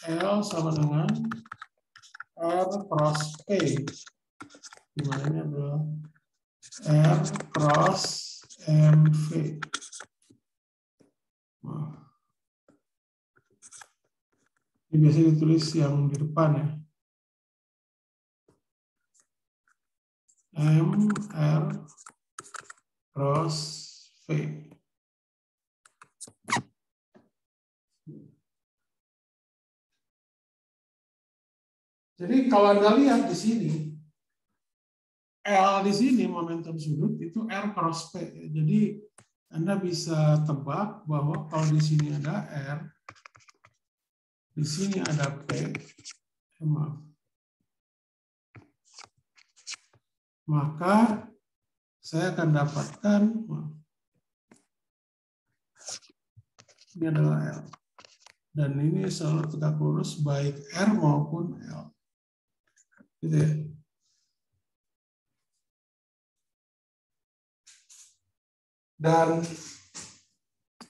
L sama dengan R cross P. Di mana ini adalah R cross MV. Nah, ini biasanya ditulis yang di depan ya. M R cross V. Jadi kalau Anda lihat di sini, L di sini momentum sudut itu R cross P. Jadi Anda bisa tebak bahwa kalau di sini ada R, di sini ada P, maaf. Maka saya akan dapatkan, ini adalah L. Dan ini selalu tegak lurus baik R maupun L. Gitu ya. Dan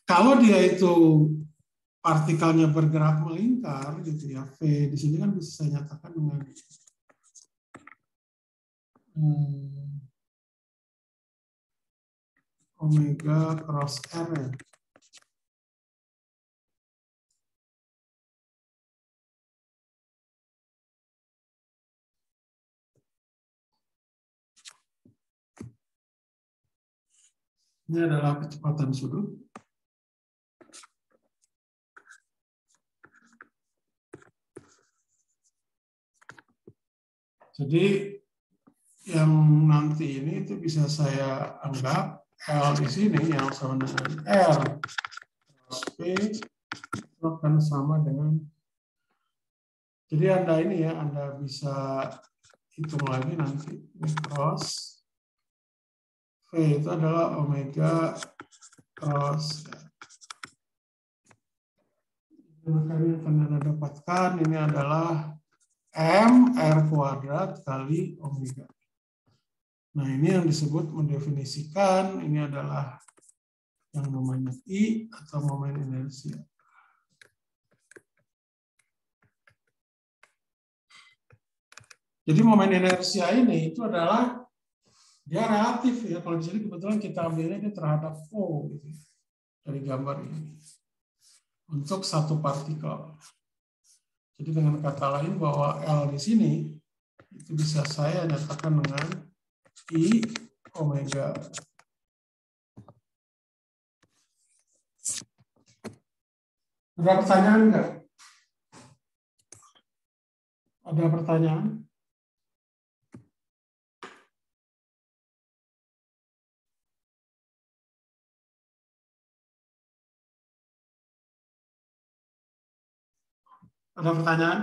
kalau dia itu partikelnya bergerak melingkar, gitu ya, V di sini kan bisa saya nyatakan dengan omega cross R ya. Ini adalah kecepatan sudut. Jadi yang nanti ini itu bisa saya anggap L di sini yang sama dengan R cross P itu akan sama dengan, jadi Anda ini ya, Anda bisa hitung lagi nanti ini cross V itu adalah omega cross R. Maka ini akan Anda dapatkan ini adalah M R kuadrat kali omega. Nah, ini yang disebut mendefinisikan ini adalah yang namanya I atau momen inersia. Jadi momen inersia ini itu adalah dia relatif ya. Kalau di sini kebetulan kita ambilnya ini terhadap O gitu. dari gambar ini untuk satu partikel. Jadi dengan kata lain bahwa L di sini itu bisa saya nyatakan dengan I omega. Ada pertanyaan enggak? Ada pertanyaan? Ada pertanyaan?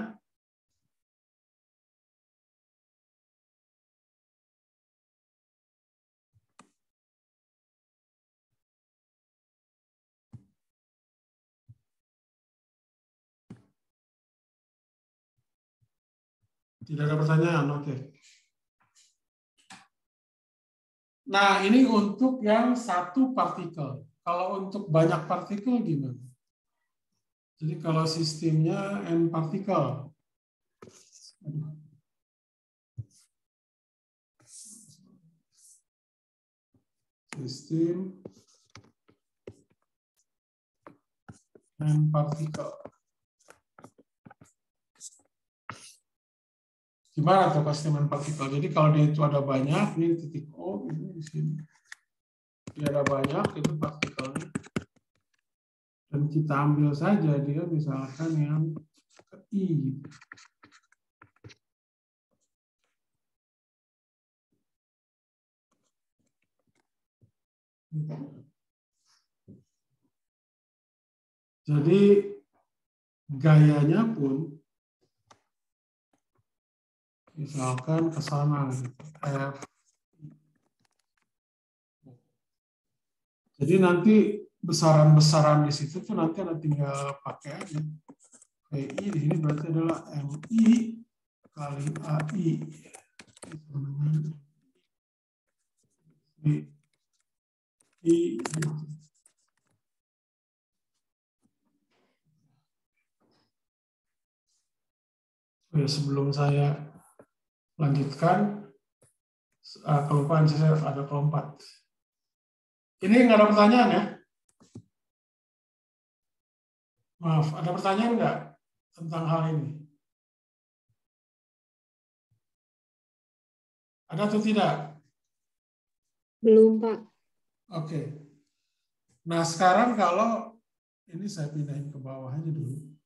Tidak ada pertanyaan, oke. Nah, ini untuk yang satu partikel. Kalau untuk banyak partikel gimana? Jadi kalau sistemnya n partikel. Sistem n partikel. Gimana tuh sistem partikel? Jadi kalau dia itu ada banyak, ini titik O, ini di sini. Dia ada banyak, itu partikelnya. Dan kita ambil saja dia misalkan yang ke I. Jadi gayanya pun misalkan ke sana gitu. F. Jadi nanti besaran-besaran di situ tuh nanti ada tinggal pakai aja. PI di sini berarti adalah MI kali AI. I. Oh ya, sebelum saya lanjutkan, kelupaan saya ada kelompat. Ini nggak ada pertanyaan ya? Maaf, ada pertanyaan nggak tentang hal ini? Ada atau tidak? Belum, Pak. Oke. Nah, sekarang kalau ini saya pindahin ke bawah aja dulu.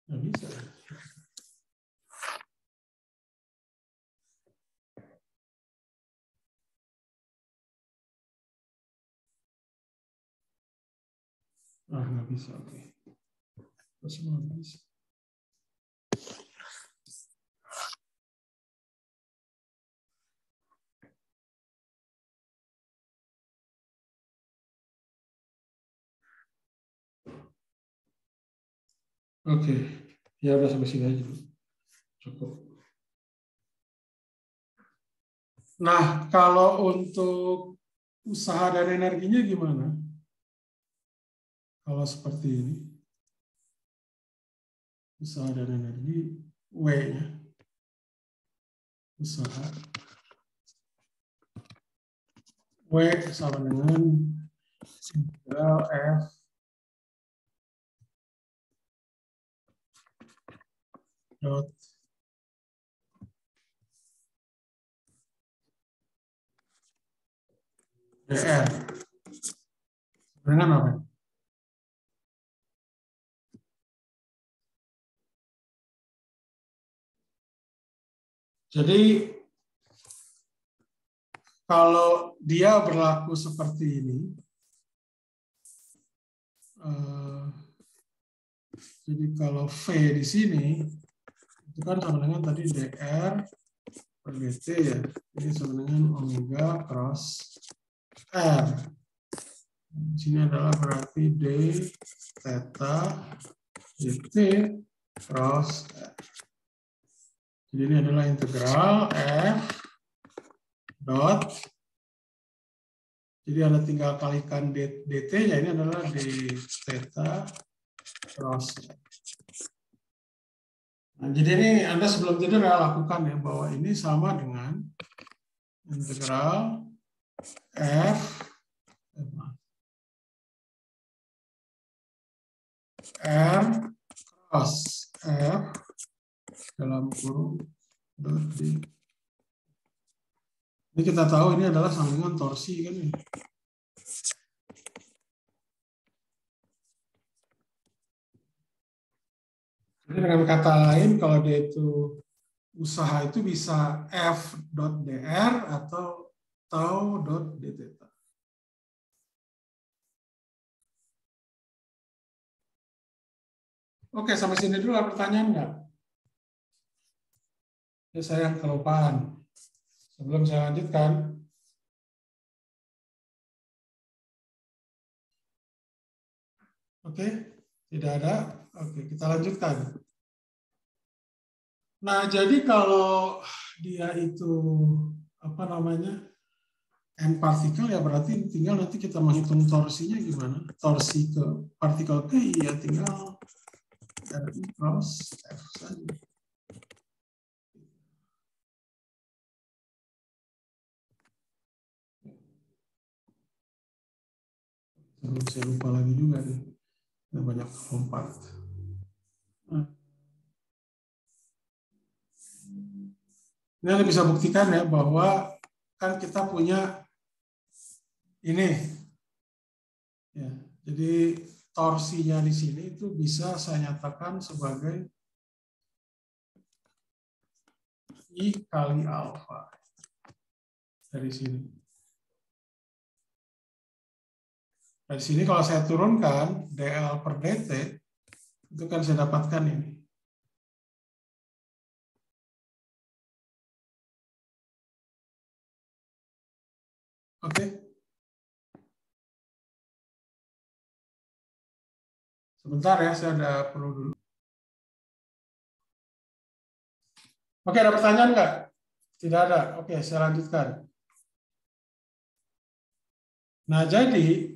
Nggak bisa. Nggak bisa. Oke. Terus nggak bisa. Oke, ya udah sampai sini aja dulu. Cukup. Nah, kalau untuk usaha dan energinya gimana? Kalau seperti ini, usaha dan energi, W-nya, usaha, W sama dengan integral F dot dr. Dengan apa? Jadi kalau dia berlaku seperti ini, jadi kalau V di sini itu kan sama dengan tadi dr per dt ya, jadi sama dengan omega cross r. Di sini adalah berarti d theta dt cross r. Jadi ini adalah integral f dot Jadi Anda tinggal kalikan dt-nya, ini adalah d theta cross. Nah, jadi ini Anda sebelum tidur lakukan ya, bahwa ini sama dengan integral f r cross f dalam kurung dot d. Ini kita tahu ini adalah sambungan torsi kan ya. Jadi dengan kata lain, kalau dia itu usaha itu bisa f.dr atau tau.dθ. Oke, sampai sini dulu ada pertanyaan nggak? Ya, saya kelupaan. Sebelum saya lanjutkan. Oke, tidak ada. Oke, kita lanjutkan. Nah, jadi kalau dia itu apa namanya n partikel, ya berarti tinggal nanti kita menghitung torsinya gimana? Torsi ke partikel ke ya tinggal RI cross F saja. Saya lupa lagi juga nih. Ada banyak lompat. Ini Anda bisa buktikan ya bahwa kan kita punya ini. Ya, jadi torsinya di sini itu bisa saya nyatakan sebagai I kali alfa dari sini. Dari sini kalau saya turunkan dl per dt, itu kan saya dapatkan ini. Oke. Sebentar ya, saya ada perlu dulu. Oke, ada pertanyaan nggak? Tidak ada. Oke, saya lanjutkan. Nah, jadi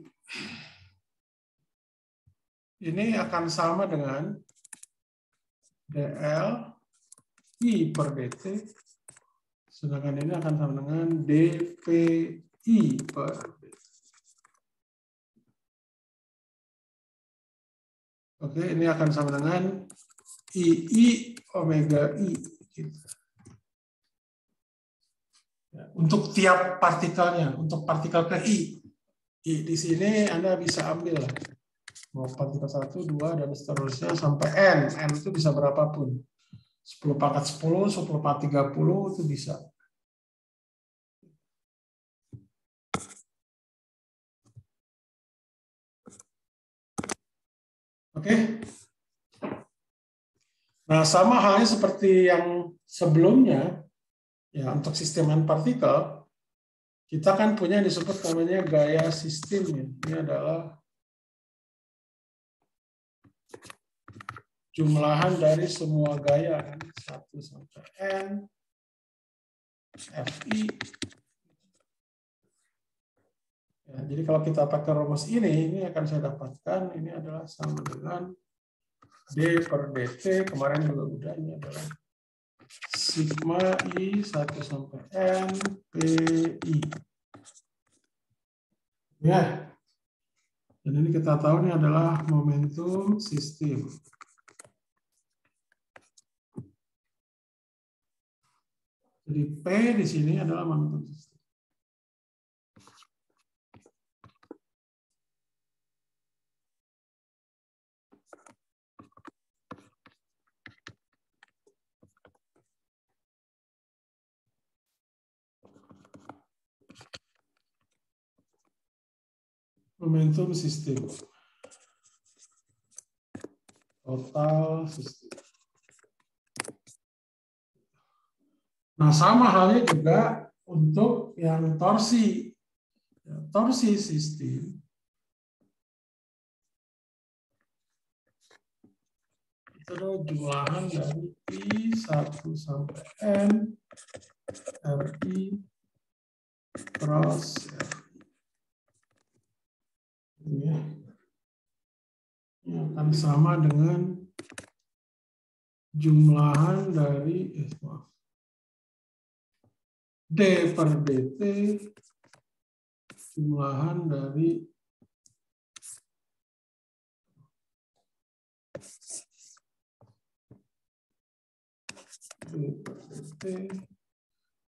ini akan sama dengan dl I per dt, sedangkan ini akan sama dengan dpi per dt. Oke, ini akan sama dengan II omega I. Ya, untuk tiap partikelnya, untuk partikel ke I di sini Anda bisa ambil mau partikel 1, 2, dan seterusnya sampai N. N itu bisa berapapun. 10 pangkat 10, 10 pangkat 30 itu bisa. Oke. Nah, sama halnya seperti yang sebelumnya, ya untuk sistem N partikel, kita kan punya yang disebut namanya gaya sistem. Ini adalah jumlahan dari semua gaya, kan? 1 sampai N, Fi. Ya, jadi kalau kita pakai rumus ini akan saya dapatkan, ini adalah sama dengan D per dt, kemarin juga udah, ini adalah sigma I 1 sampai N PI. Ya, dan ini kita tahu ini adalah momentum sistem. Jadi P di sini adalah momentum sistem. Momentum sistem. Total sistem. Nah, sama halnya juga untuk yang torsi. Torsi sistem itu adalah jumlahan dari I1 sampai N RI cross RI. Ya. Ini akan sama dengan jumlahan dari D per DT jumlahan dari D per DT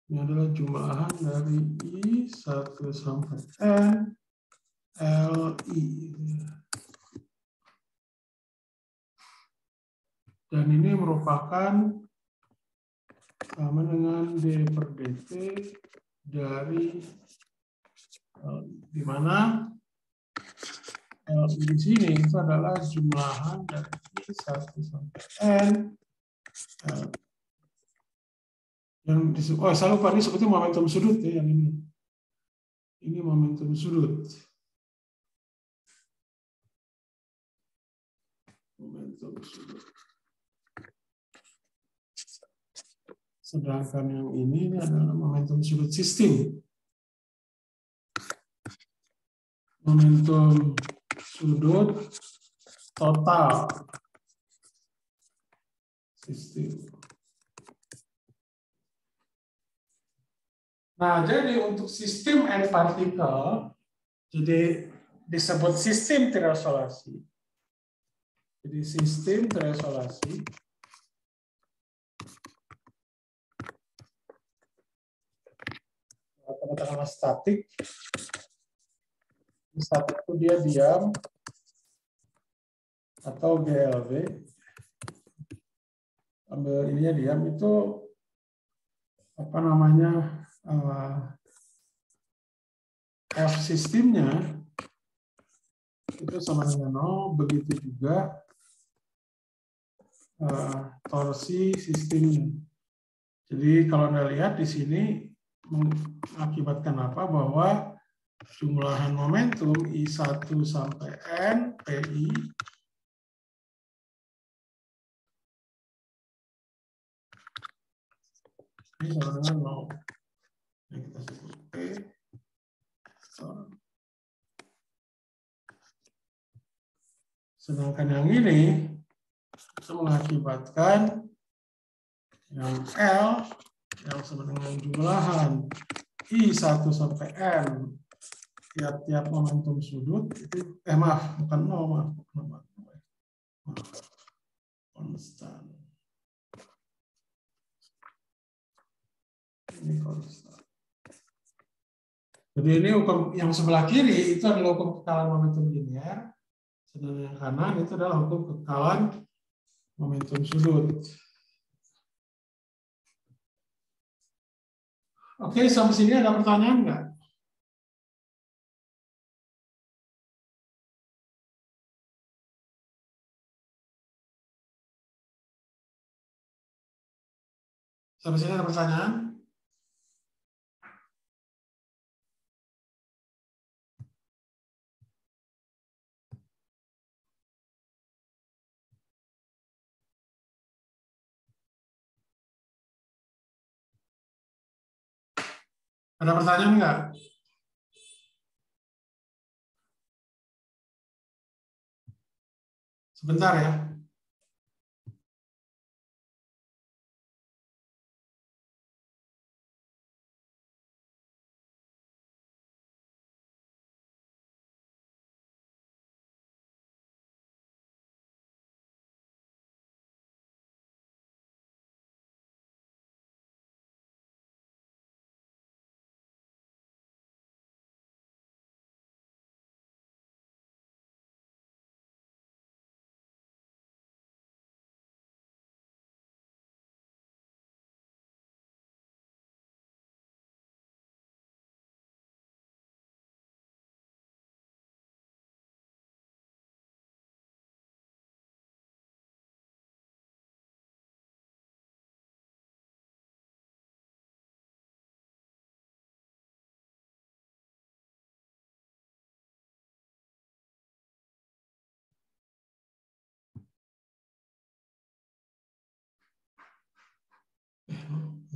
ini adalah jumlahan dari I1 sampai N LI. Dan ini merupakan sama dengan D per DT dari di mana di sini itu adalah jumlahan dari I1 sampai N yang disebut, saya lupa ini sebetulnya momentum sudut ya yang ini. Ini momentum sudut. Momentum sudut. Sedangkan yang ini adalah momentum sudut sistem. Momentum sudut total sistem. Nah, jadi untuk sistem n partikel, jadi disebut sistem terisolasi. Jadi sistem terisolasi katakanlah statik. Statik itu dia diam atau GLB. Ambil ininya diam itu apa namanya? F sistemnya itu sama dengan 0, begitu juga torsi sistemnya. Jadi kalau Anda lihat di sini mengakibatkan apa? Bahwa jumlahan momentum I1 sampai N PI ini sama dengan 0. Yang kita sebut P. Sedangkan yang ini itu mengakibatkan yang L yang sama dengan jumlahan I1 sampai N tiap-tiap momentum sudut itu maaf bukan 0 maaf konstan. Ini konstan. Jadi ini hukum yang sebelah kiri itu adalah hukum kekalan momentum linear, sedangkan yang kanan itu adalah hukum kekalan momentum sudut. Oke, sampai sini ada pertanyaan nggak? Sampai sini ada pertanyaan? Ada pertanyaan nggak? Sebentar ya.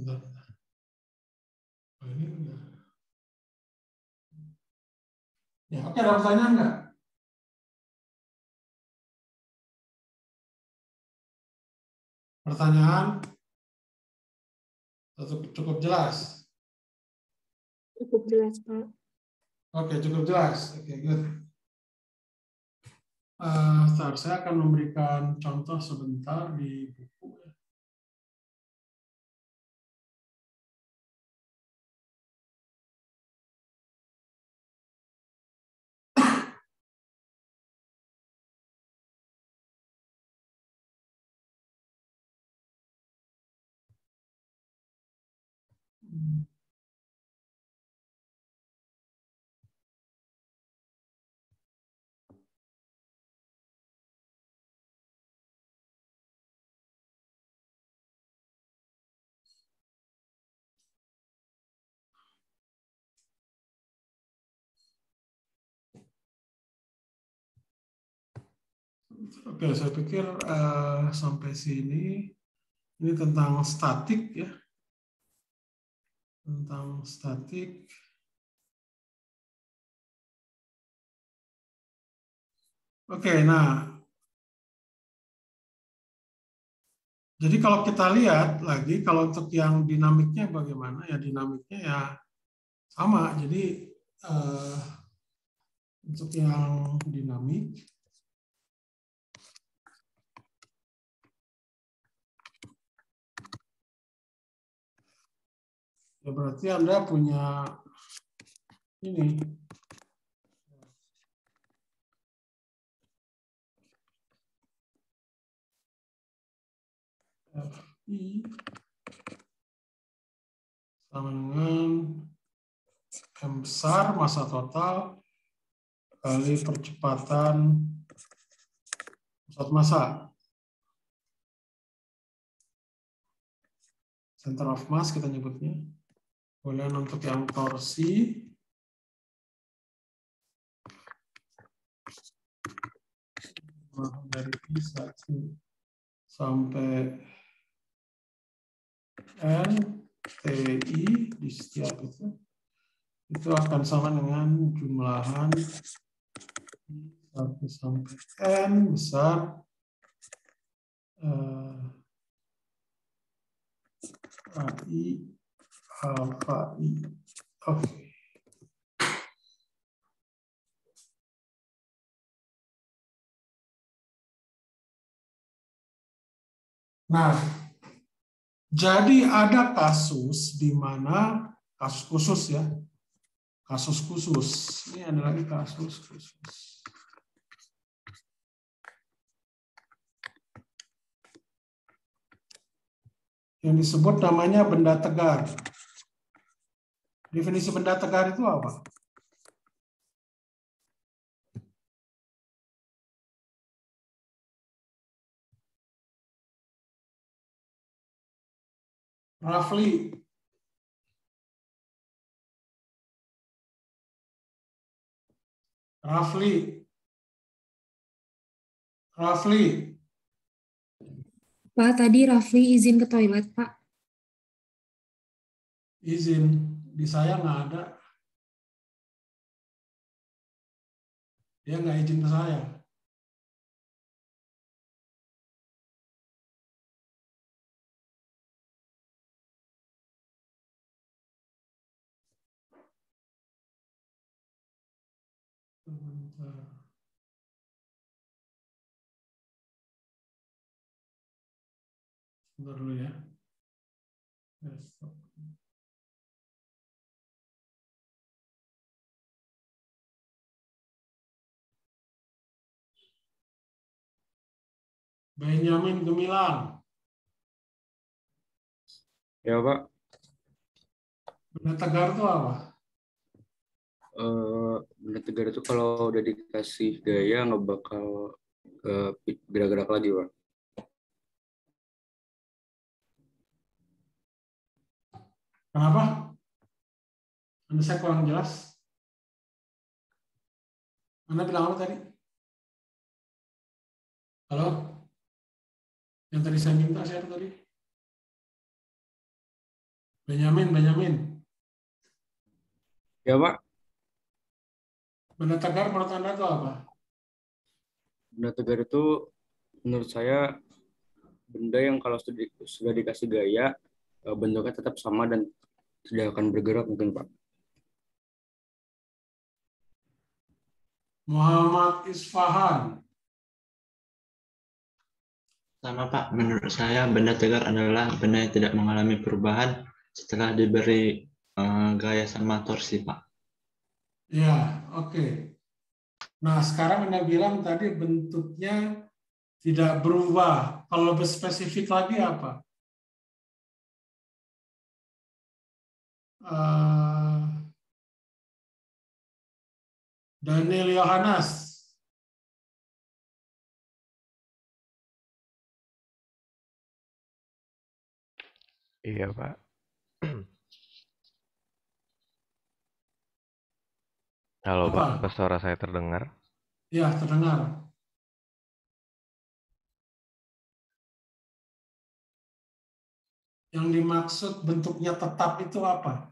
Bentar. Oh, ini enggak. Ya, oke, ada pertanyaan nggak? Pertanyaan? Cukup jelas? Cukup jelas, Pak. Oke, cukup jelas. Oke, good. Saya akan memberikan contoh sebentar di buku. Oke, saya pikir sampai sini ini tentang statik ya, tentang statik. Oke, nah, jadi kalau kita lihat lagi, kalau untuk yang dinamiknya bagaimana ya, dinamiknya ya sama. Jadi untuk yang dinamik, ya berarti Anda punya ini. FI sama dengan M besar massa total kali percepatan pusat massa. Center of mass kita nyebutnya. Kemudian untuk yang torsi, dari P1 sampai N TI di setiap itu akan sama dengan jumlahan 1 sampai N besar AI alpha I. Oke. Nah, jadi ada kasus di mana kasus khusus ya, kasus khusus. Ini ada lagi kasus khusus. Yang disebut namanya benda tegar. Definisi benda tegar itu apa? Roughly. Pak, tadi Rafli izin ke toilet, Pak. Izin. Di saya nggak ada. Dia nggak izin ke saya. Sebentar. Sebentar dulu ya. Besok. Benjamin Gemilang. Ya Pak, Benda tegar itu apa? benda tegar itu kalau udah dikasih gaya nggak bakal gerak-gerak lagi Pak. Kenapa? Anda saya kurang jelas. Anda bilang apa tadi? Halo? Yang tadi saya minta siapa tadi? Benjamin. Ya Pak, Benda tegar menurut Anda itu apa? benda tegar itu menurut saya benda yang kalau sudah dikasih gaya, bentuknya tetap sama dan tidak akan bergerak mungkin, Pak. Muhammad Isfahan. Sama Pak, menurut saya benda tegar adalah benda yang tidak mengalami perubahan setelah diberi gaya sama torsi, Pak. Ya, oke. Nah, sekarang Anda bilang tadi bentuknya tidak berubah. Kalau lebih spesifik lagi apa? Daniel Yohanes. Iya, Pak. Halo, Apa? Pak. Apa suara saya terdengar? Ya, terdengar. Yang dimaksud bentuknya tetap itu apa?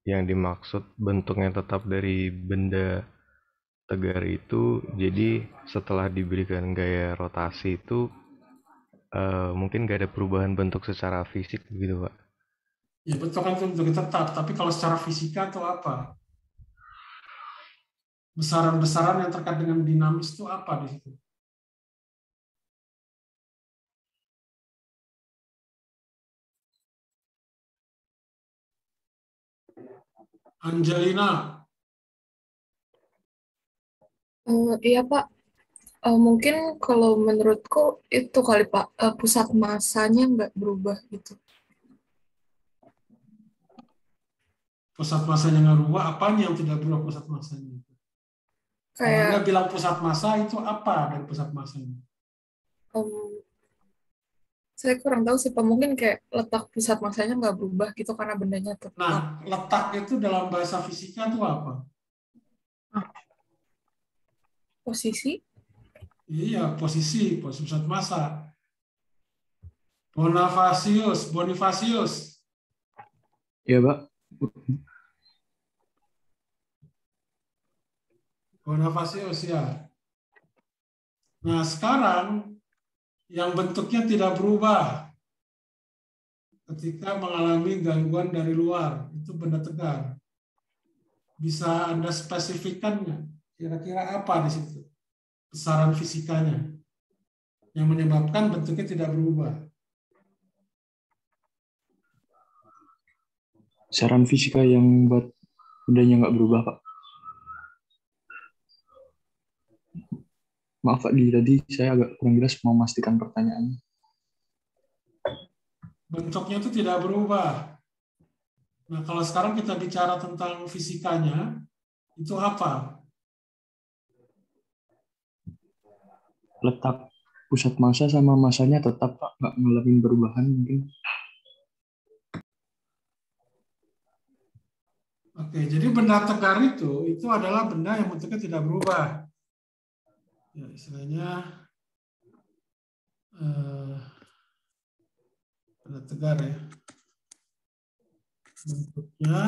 Yang dimaksud bentuknya tetap dari benda tegar itu, jadi setelah diberikan gaya rotasi itu mungkin gak ada perubahan bentuk secara fisik gitu, Pak. Ya, betul kan itu bentuknya tetap. Tapi kalau secara fisika itu apa? Besaran-besaran yang terkait dengan dinamis itu apa di situ? Angelina. Iya Pak, mungkin kalau menurutku itu kali Pak, pusat masanya nggak berubah gitu. Pusat masanya nggak berubah, apanya yang tidak berubah pusat masanya? Kalau Anda Kayak bilang pusat massa itu apa dari pusat masanya? saya kurang tahu sih Pak, mungkin kayak letak pusat masanya nggak berubah gitu karena bendanya tetap. Nah, letak itu dalam bahasa fisika itu apa? Posisi? Iya, posisi pusat massa. Bonifacius. Iya, Pak. Bonifacius ya. Nah, sekarang yang bentuknya tidak berubah ketika mengalami gangguan dari luar, itu benda tegar. Bisa Anda spesifikkannya? Kira-kira apa di situ? Besaran fisikanya yang menyebabkan bentuknya tidak berubah. Saran fisika yang buat bendanya nggak berubah, Pak. Maaf Pak, tadi saya agak kurang jelas mau memastikan pertanyaannya. Bentuknya itu tidak berubah. Nah, kalau sekarang kita bicara tentang fisikanya, itu apa? Letak pusat massa sama massanya tetap Pak, nggak ngalamin perubahan mungkin. Oke, jadi benda tegar itu adalah benda yang bentuknya tidak berubah. Ya, istilahnya benda tegar ya. Bentuknya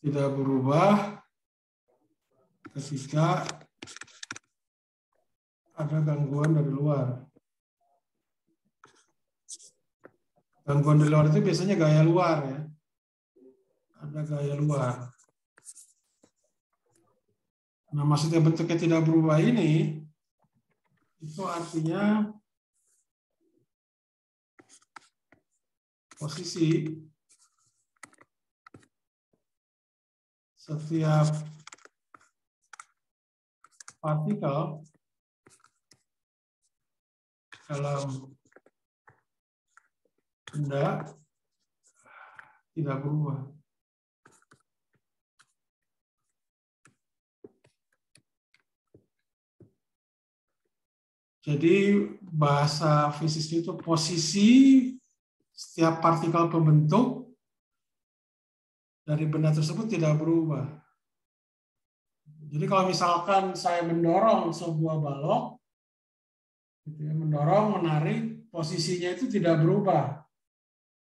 tidak berubah ketika ada gangguan dari luar. Gangguan dari luar itu biasanya gaya luar ya. Ada gaya luar. Nah, maksudnya bentuknya tidak berubah ini, itu artinya posisi setiap partikel dalam benda tidak berubah. Jadi bahasa fisiknya itu posisi setiap partikel pembentuk dari benda tersebut tidak berubah. Jadi kalau misalkan saya mendorong sebuah balok, gitu ya, mendorong, menarik, posisinya itu tidak berubah.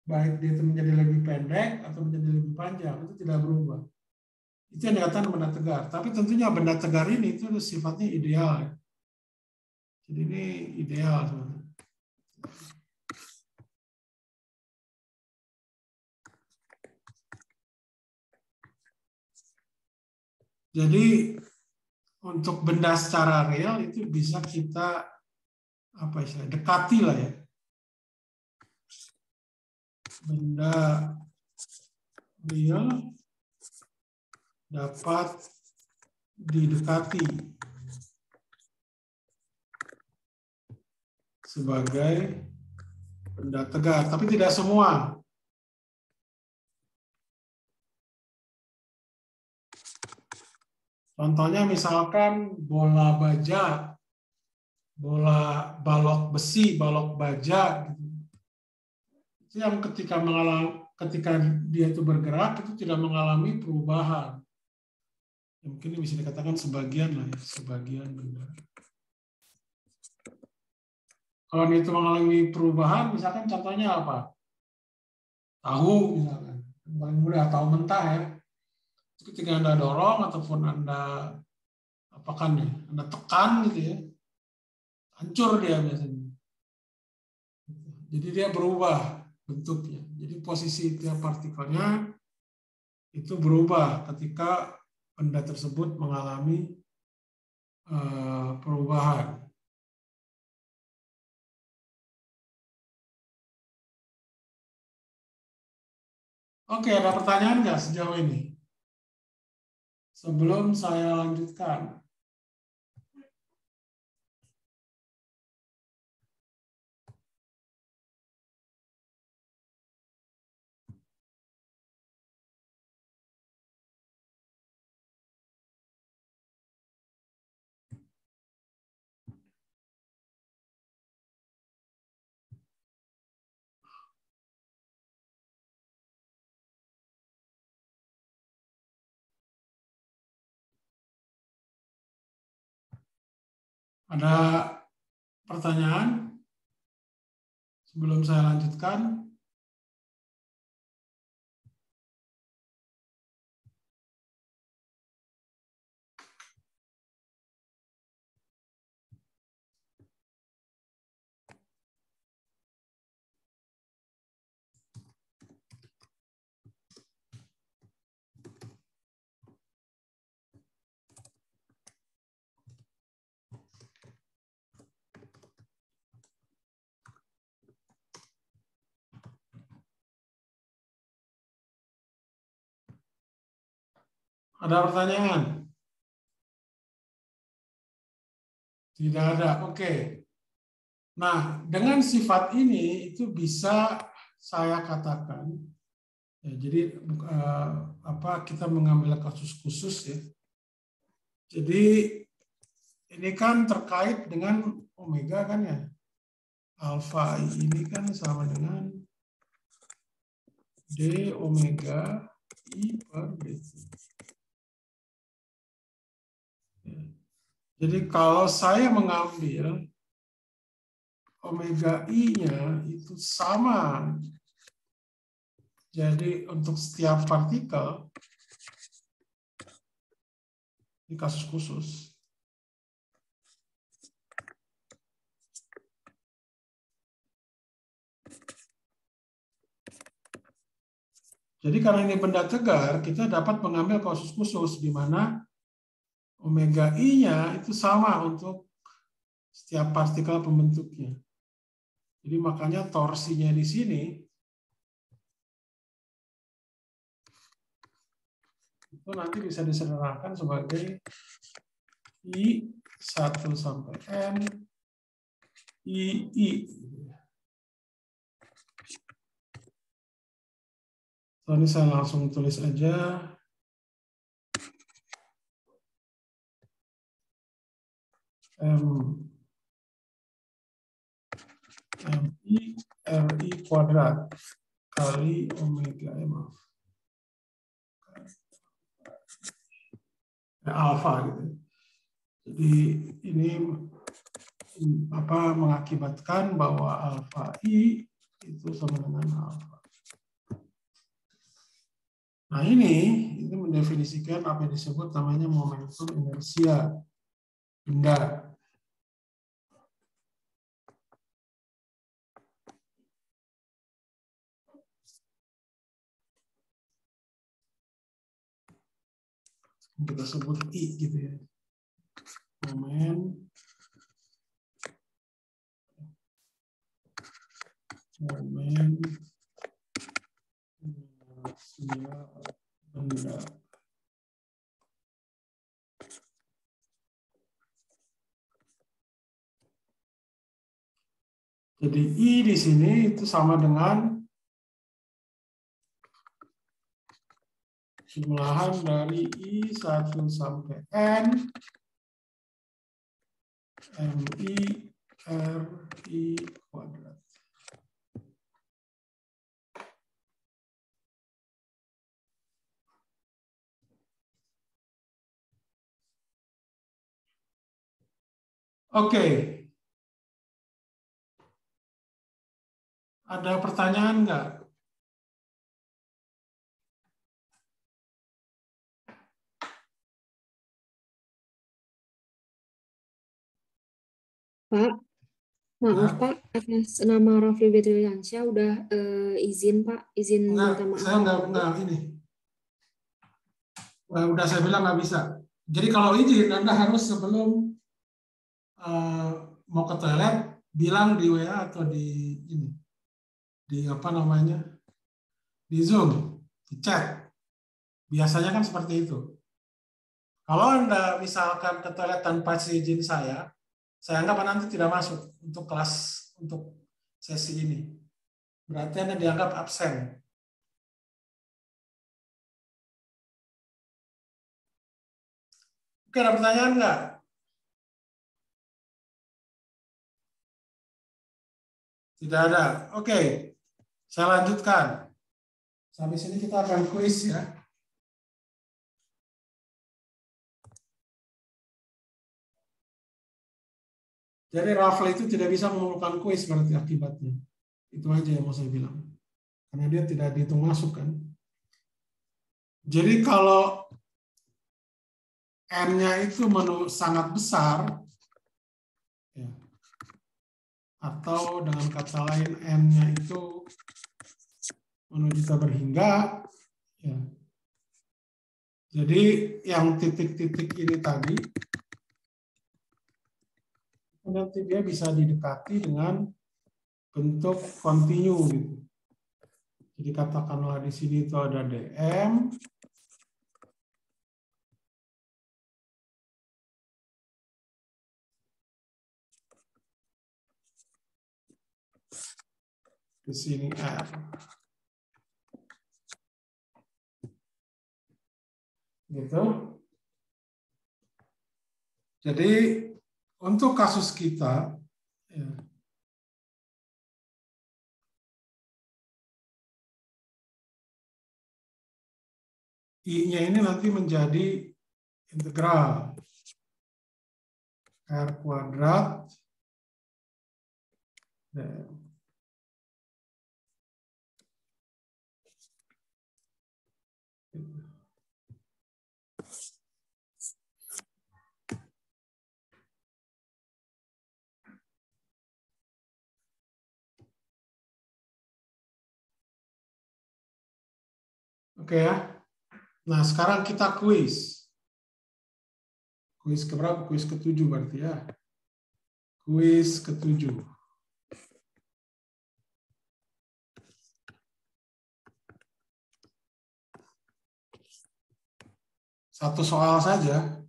Baik dia itu menjadi lebih pendek atau menjadi lebih panjang, itu tidak berubah. Itu yang dikatakan benda tegar. Tapi tentunya benda tegar ini itu sifatnya ideal. Ya. Jadi ini ideal. Teman-teman. Jadi untuk benda secara real itu bisa kita dekati lah ya. Benda real dapat didekati sebagai benda tegar, tapi tidak semua. Contohnya misalkan bola baja, bola balok besi, balok baja, gitu. Itu yang ketika dia itu bergerak itu tidak mengalami perubahan. Ya, mungkin bisa dikatakan sebagian lah ya, sebagian benda. Kalau dia itu mengalami perubahan, misalkan contohnya apa? Tahu misalkan, paling mudah tahu mentah ya. Ketika Anda dorong ataupun Anda Anda tekan gitu ya, hancur dia biasanya. Jadi dia berubah bentuknya. Jadi posisi tiap partikelnya itu berubah ketika benda tersebut mengalami perubahan. Oke, ada pertanyaan nggak sejauh ini? Sebelum saya lanjutkan. Ada pertanyaan sebelum saya lanjutkan? Ada pertanyaan? Tidak ada. Oke. Nah, dengan sifat ini itu bisa saya katakan. Ya, jadi kita mengambil kasus khusus ya. Jadi ini kan terkait dengan omega kan ya. Alfa ini kan sama dengan D omega I per dt. Jadi kalau saya mengambil omega I-nya itu sama. Jadi untuk setiap partikel, ini kasus khusus. Jadi karena ini benda tegar, kita dapat mengambil kasus khusus di mana omega I-nya itu sama untuk setiap partikel pembentuknya. Jadi makanya torsinya di sini itu nanti bisa disederhanakan sebagai I1 sampai N I. So, ini saya langsung tulis aja. MI RI kuadrat kali omega, maaf. alfa gitu. Jadi ini mengakibatkan bahwa alfa I itu sama dengan alfa. Nah ini mendefinisikan apa yang disebut namanya momentum inersia benda. Kita sebut I gitu ya. Moment inersia benda. Jadi I di sini itu sama dengan jumlahan dari I1 sampai N MI RI kuadrat. Oke. Ada pertanyaan nggak? Pak, maaf Pak, atas nama Rafli Betriansyah udah izin Pak, izin minta maaf. Saya nggak ini. Udah saya bilang nggak bisa. Jadi kalau izin Anda harus sebelum mau ke toilet bilang di WA atau di ini, di apa namanya, di Zoom, di chat. Biasanya kan seperti itu. Kalau Anda misalkan ke toilet tanpa izin saya anggap nanti tidak masuk untuk kelas, untuk sesi ini. Berarti Anda dianggap absen. Oke, ada pertanyaan nggak? Tidak ada. Oke, saya lanjutkan. Sampai sini kita akan kuis ya. Jadi Rafli itu tidak bisa menemukan kuis berarti akibatnya. Itu aja yang mau saya bilang. Karena dia tidak dihitung masuk kan. Jadi kalau N-nya itu sangat besar, ya, atau dengan kata lain N-nya itu juta berhingga, ya. Jadi yang titik-titik ini tadi, nanti dia bisa didekati dengan bentuk kontinu gitu. Jadi katakanlah di sini itu ada DM, di sini R. Gitu. Jadi untuk kasus kita, ya, I-nya ini nanti menjadi integral R kuadrat DM. Oke ya. Nah, sekarang kita kuis. Kuis keberapa? Kuis ke-7 berarti ya. Kuis ke-7. Satu soal saja.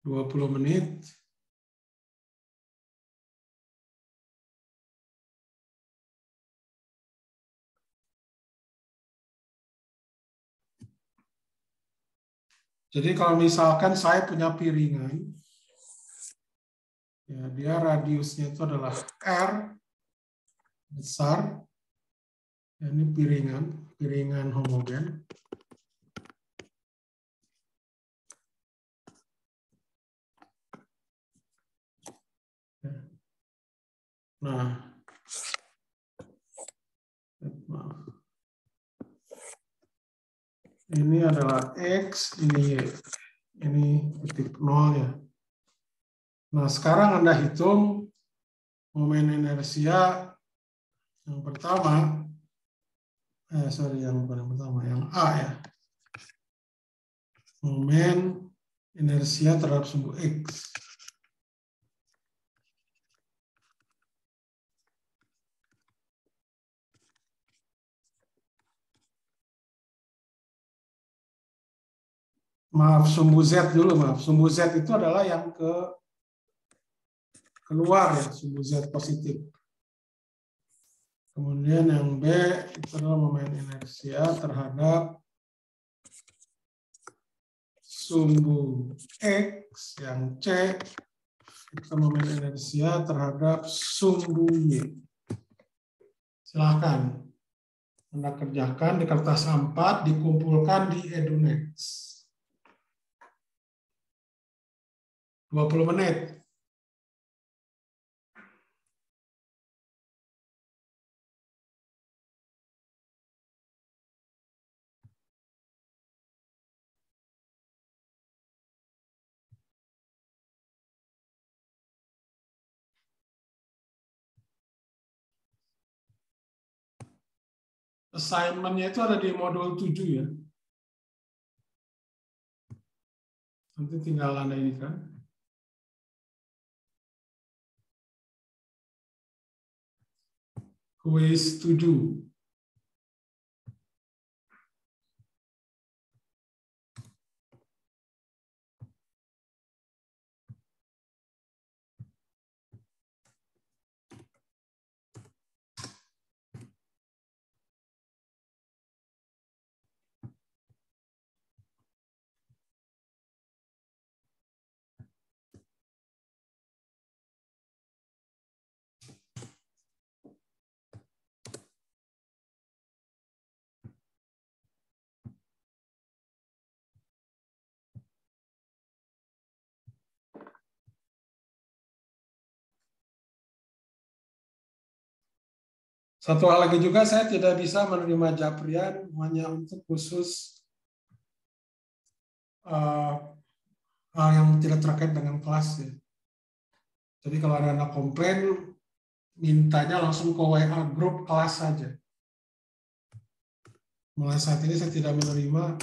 20 menit. Jadi kalau misalkan saya punya piringan, ya dia radiusnya itu adalah R besar, ya, ini piringan homogen. Nah, ini adalah X, ini Y. Ini titik 0 ya. Nah, sekarang Anda hitung momen inersia yang pertama, yang pertama, yang A ya. Momen inersia terhadap sumbu X. Maaf, sumbu Z dulu, maaf. Sumbu Z itu adalah yang keluar ya, sumbu Z positif. Kemudian yang B itu adalah momen inersia terhadap sumbu X, yang C itu momen inersia terhadap sumbu Y. Silakan Anda kerjakan di kertas A4, dikumpulkan di EduNext. 20 menit. Assignment-nya itu ada di modul 7 ya. Nanti tinggal Anda ini kan. Kuis 7. Satu hal lagi juga, saya tidak bisa menerima japrian hanya untuk khusus hal yang tidak terkait dengan kelas ya. Jadi kalau ada anak komplain, mintanya langsung ke WA grup kelas saja. Mulai saat ini saya tidak menerima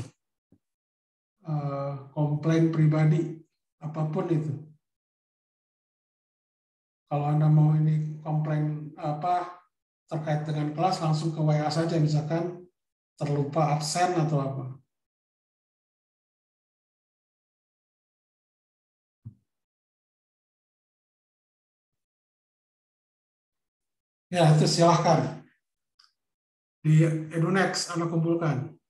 komplain pribadi, apapun itu. Kalau Anda mau ini komplain terkait dengan kelas, langsung ke WA saja, misalkan terlupa absen atau apa. Ya, itu silahkan. Di EduNext Anda kumpulkan.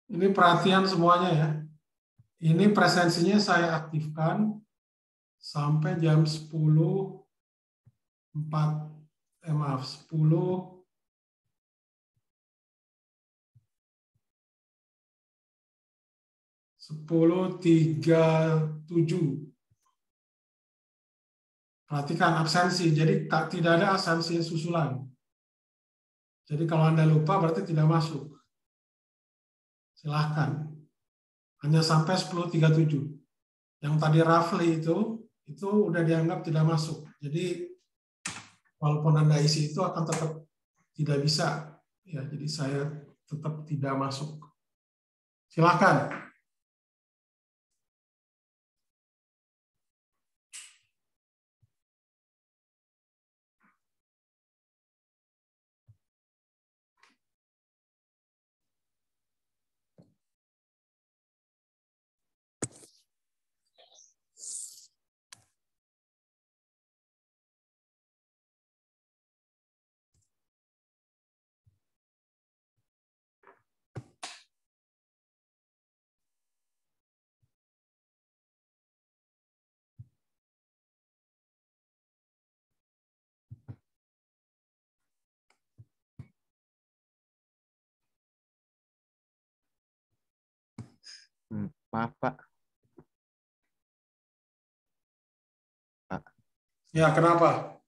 Ini perhatian semuanya ya. Ini presensinya saya aktifkan sampai jam 10:37. Perhatikan absensi, jadi tidak ada absensi susulan. Jadi kalau Anda lupa berarti tidak masuk. Silahkan. Hanya sampai 10:37. Yang tadi roughly itu udah dianggap tidak masuk. Jadi walaupun Anda isi itu akan tetap tidak bisa. Ya, jadi saya tetap tidak masuk. Silahkan. Maaf, Pak. Pak, Ya, kenapa?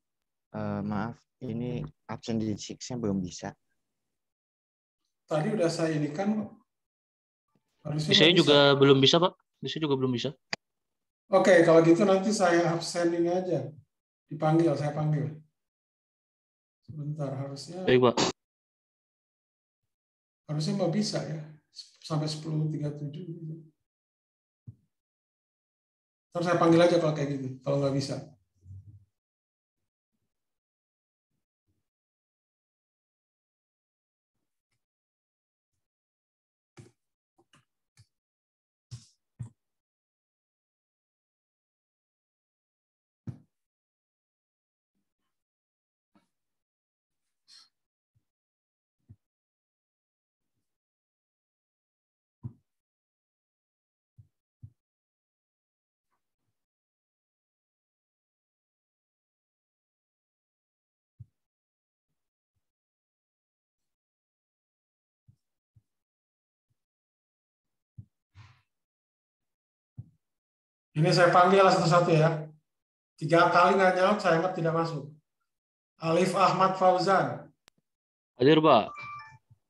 maaf, ini absen di nya belum bisa. Tadi udah saya ini kan harusnya Saya bisa. juga belum bisa, Pak. Saya juga belum bisa. Oke, kalau gitu nanti saya absen ini aja. Dipanggil, saya panggil. Sebentar, harusnya Baik, Pak. mau bisa ya. Sampai 10:37. Terus saya panggil aja kalau kayak gitu, kalau nggak bisa. Ini saya panggil satu-satu ya. 3 kali nggak nyaut, saya anggap tidak masuk. Alif Ahmad Fauzan. Hadir, Pak.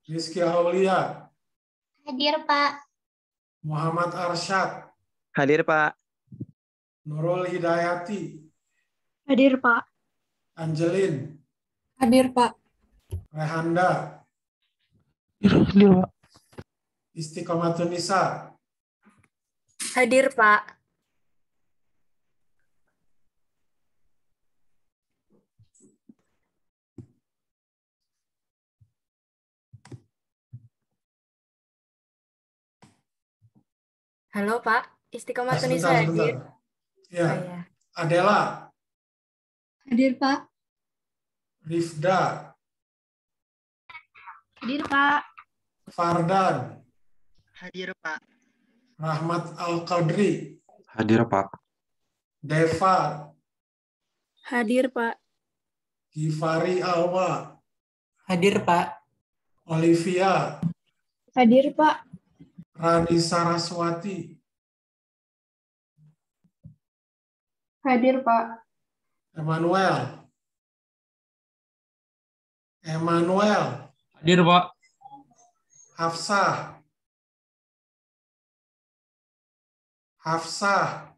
Rizky Aulia. Hadir, Pak. Muhammad Arsyad. Hadir, Pak. Nurul Hidayati. Hadir, Pak. Angelin. Hadir, Pak. Rehanda. Hadir, Pak. Istiqomatun Nisa. Hadir, Pak. Halo, Pak. Istiqomatun Nisa hadir. Ya. Oh, ya. Adela. Hadir, Pak. Rifda. Hadir, Pak. Fardan. Hadir, Pak. Rahmat Al-Qadri. Hadir, Pak. Deva. Hadir, Pak. Gifari Alwa. Hadir, Pak. Olivia. Hadir, Pak. Rani Saraswati. Hadir, Pak. Emmanuel. Hadir, Pak. Hafsah. Hafsah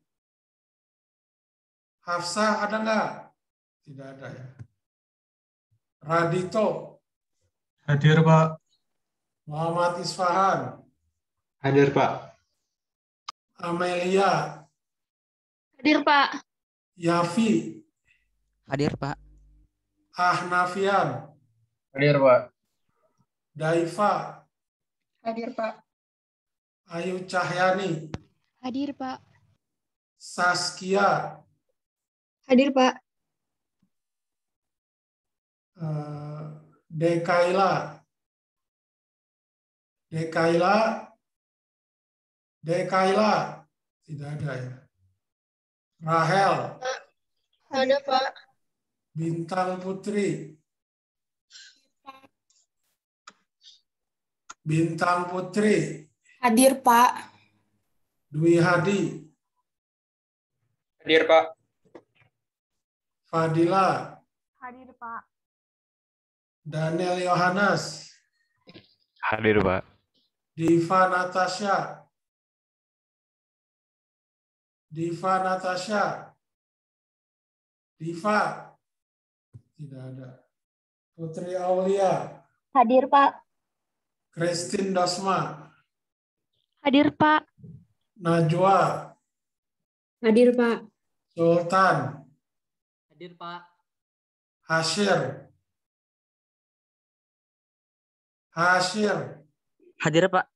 ada nggak? Tidak ada ya. Radito. Hadir, Pak. Muhammad Isfahan. Hadir, Pak. Amelia. Hadir, Pak. Yafi. Hadir, Pak. Ahnafian. Hadir, Pak. Daifa. Hadir, Pak. Ayu Cahyani. Hadir, Pak. Saskia. Hadir, Pak. Dekaila. Dekaila, tidak ada ya. Rahel, Ada, Pak. Bintang Putri. Bintang Putri. Hadir, Pak. Dwi Hadi. Hadir, Pak. Fadila. Hadir, Pak. Daniel Yohanes. Hadir, Pak. Diva Natasha. Diva Natasha. Diva. Tidak ada. Putri Aulia. Hadir, Pak. Christine Dosma. Hadir, Pak. Najwa. Hadir, Pak. Sultan. Hadir, Pak. Hashir. Hashir. Hadir, Pak.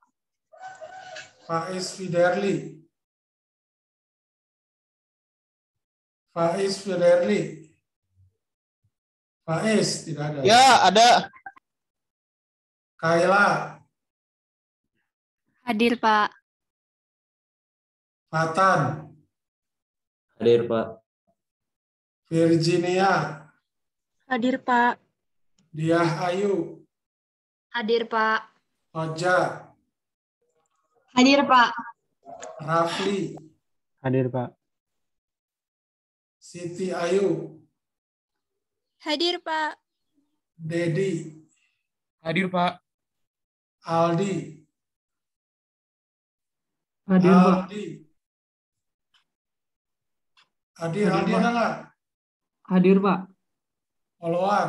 Faiz Fiderli. Faiz Fiderli. Faiz, tidak ada. Ya, ada. Kaila. Hadir, Pak. Fatan. Hadir, Pak. Virginia. Hadir, Pak. Diah Ayu. Hadir, Pak. Oja. Hadir, Pak. Rafli. Hadir, Pak. Siti Ayu. Hadir, Pak. Dedi. Hadir, Pak. Aldi. Hadir, Pak. Aldi. Aldi ada nggak? Hadir, Pak. Oloan.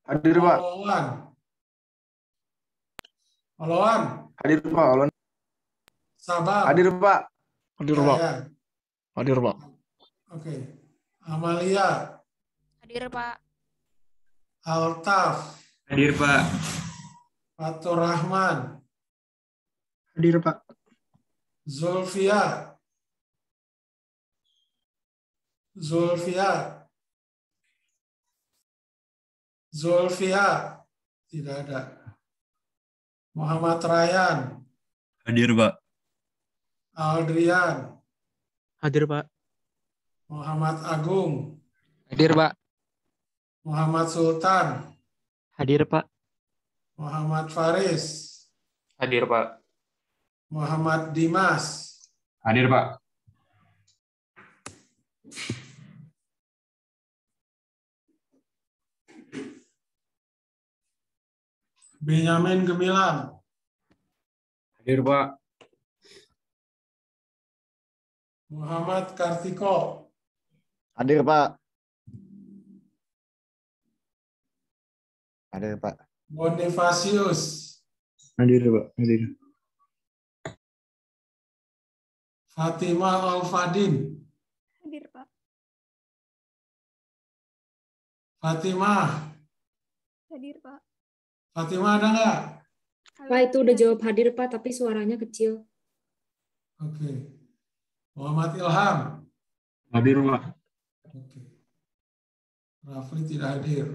Hadir, Pak. Oloan. Oloan. Hadir, Pak. Olon. Sabang. Hadir, Pak. Hadir, Ya, Pak. ya. Hadir, Pak. Oke. Amalia. Hadir, Pak. Altaf. Hadir, Pak. Fatur Rahman. Hadir, Pak. Zulfia. Zulfia. Zulfia. Tidak ada. Muhammad Ryan. Hadir, Pak. Aldrian. Hadir, Pak. Muhammad Agung. Hadir, Pak. Muhammad Sultan. Hadir, Pak. Muhammad Faris. Hadir, Pak. Muhammad Dimas. Hadir, Pak. Benyamin Gemilang. Hadir, Pak. Muhammad Kartiko. Hadir, Pak. Hadir, Pak. Bonifasius. Hadir, Pak. Hadir. Fatimah Al-Fadin. Hadir, Pak. Fatimah. Hadir, Pak. Fatimah ada nggak? Pak, itu udah jawab hadir, Pak, tapi suaranya kecil. Oke. Muhammad Ilham. Hadir, Pak. Oke. Rafli tidak hadir.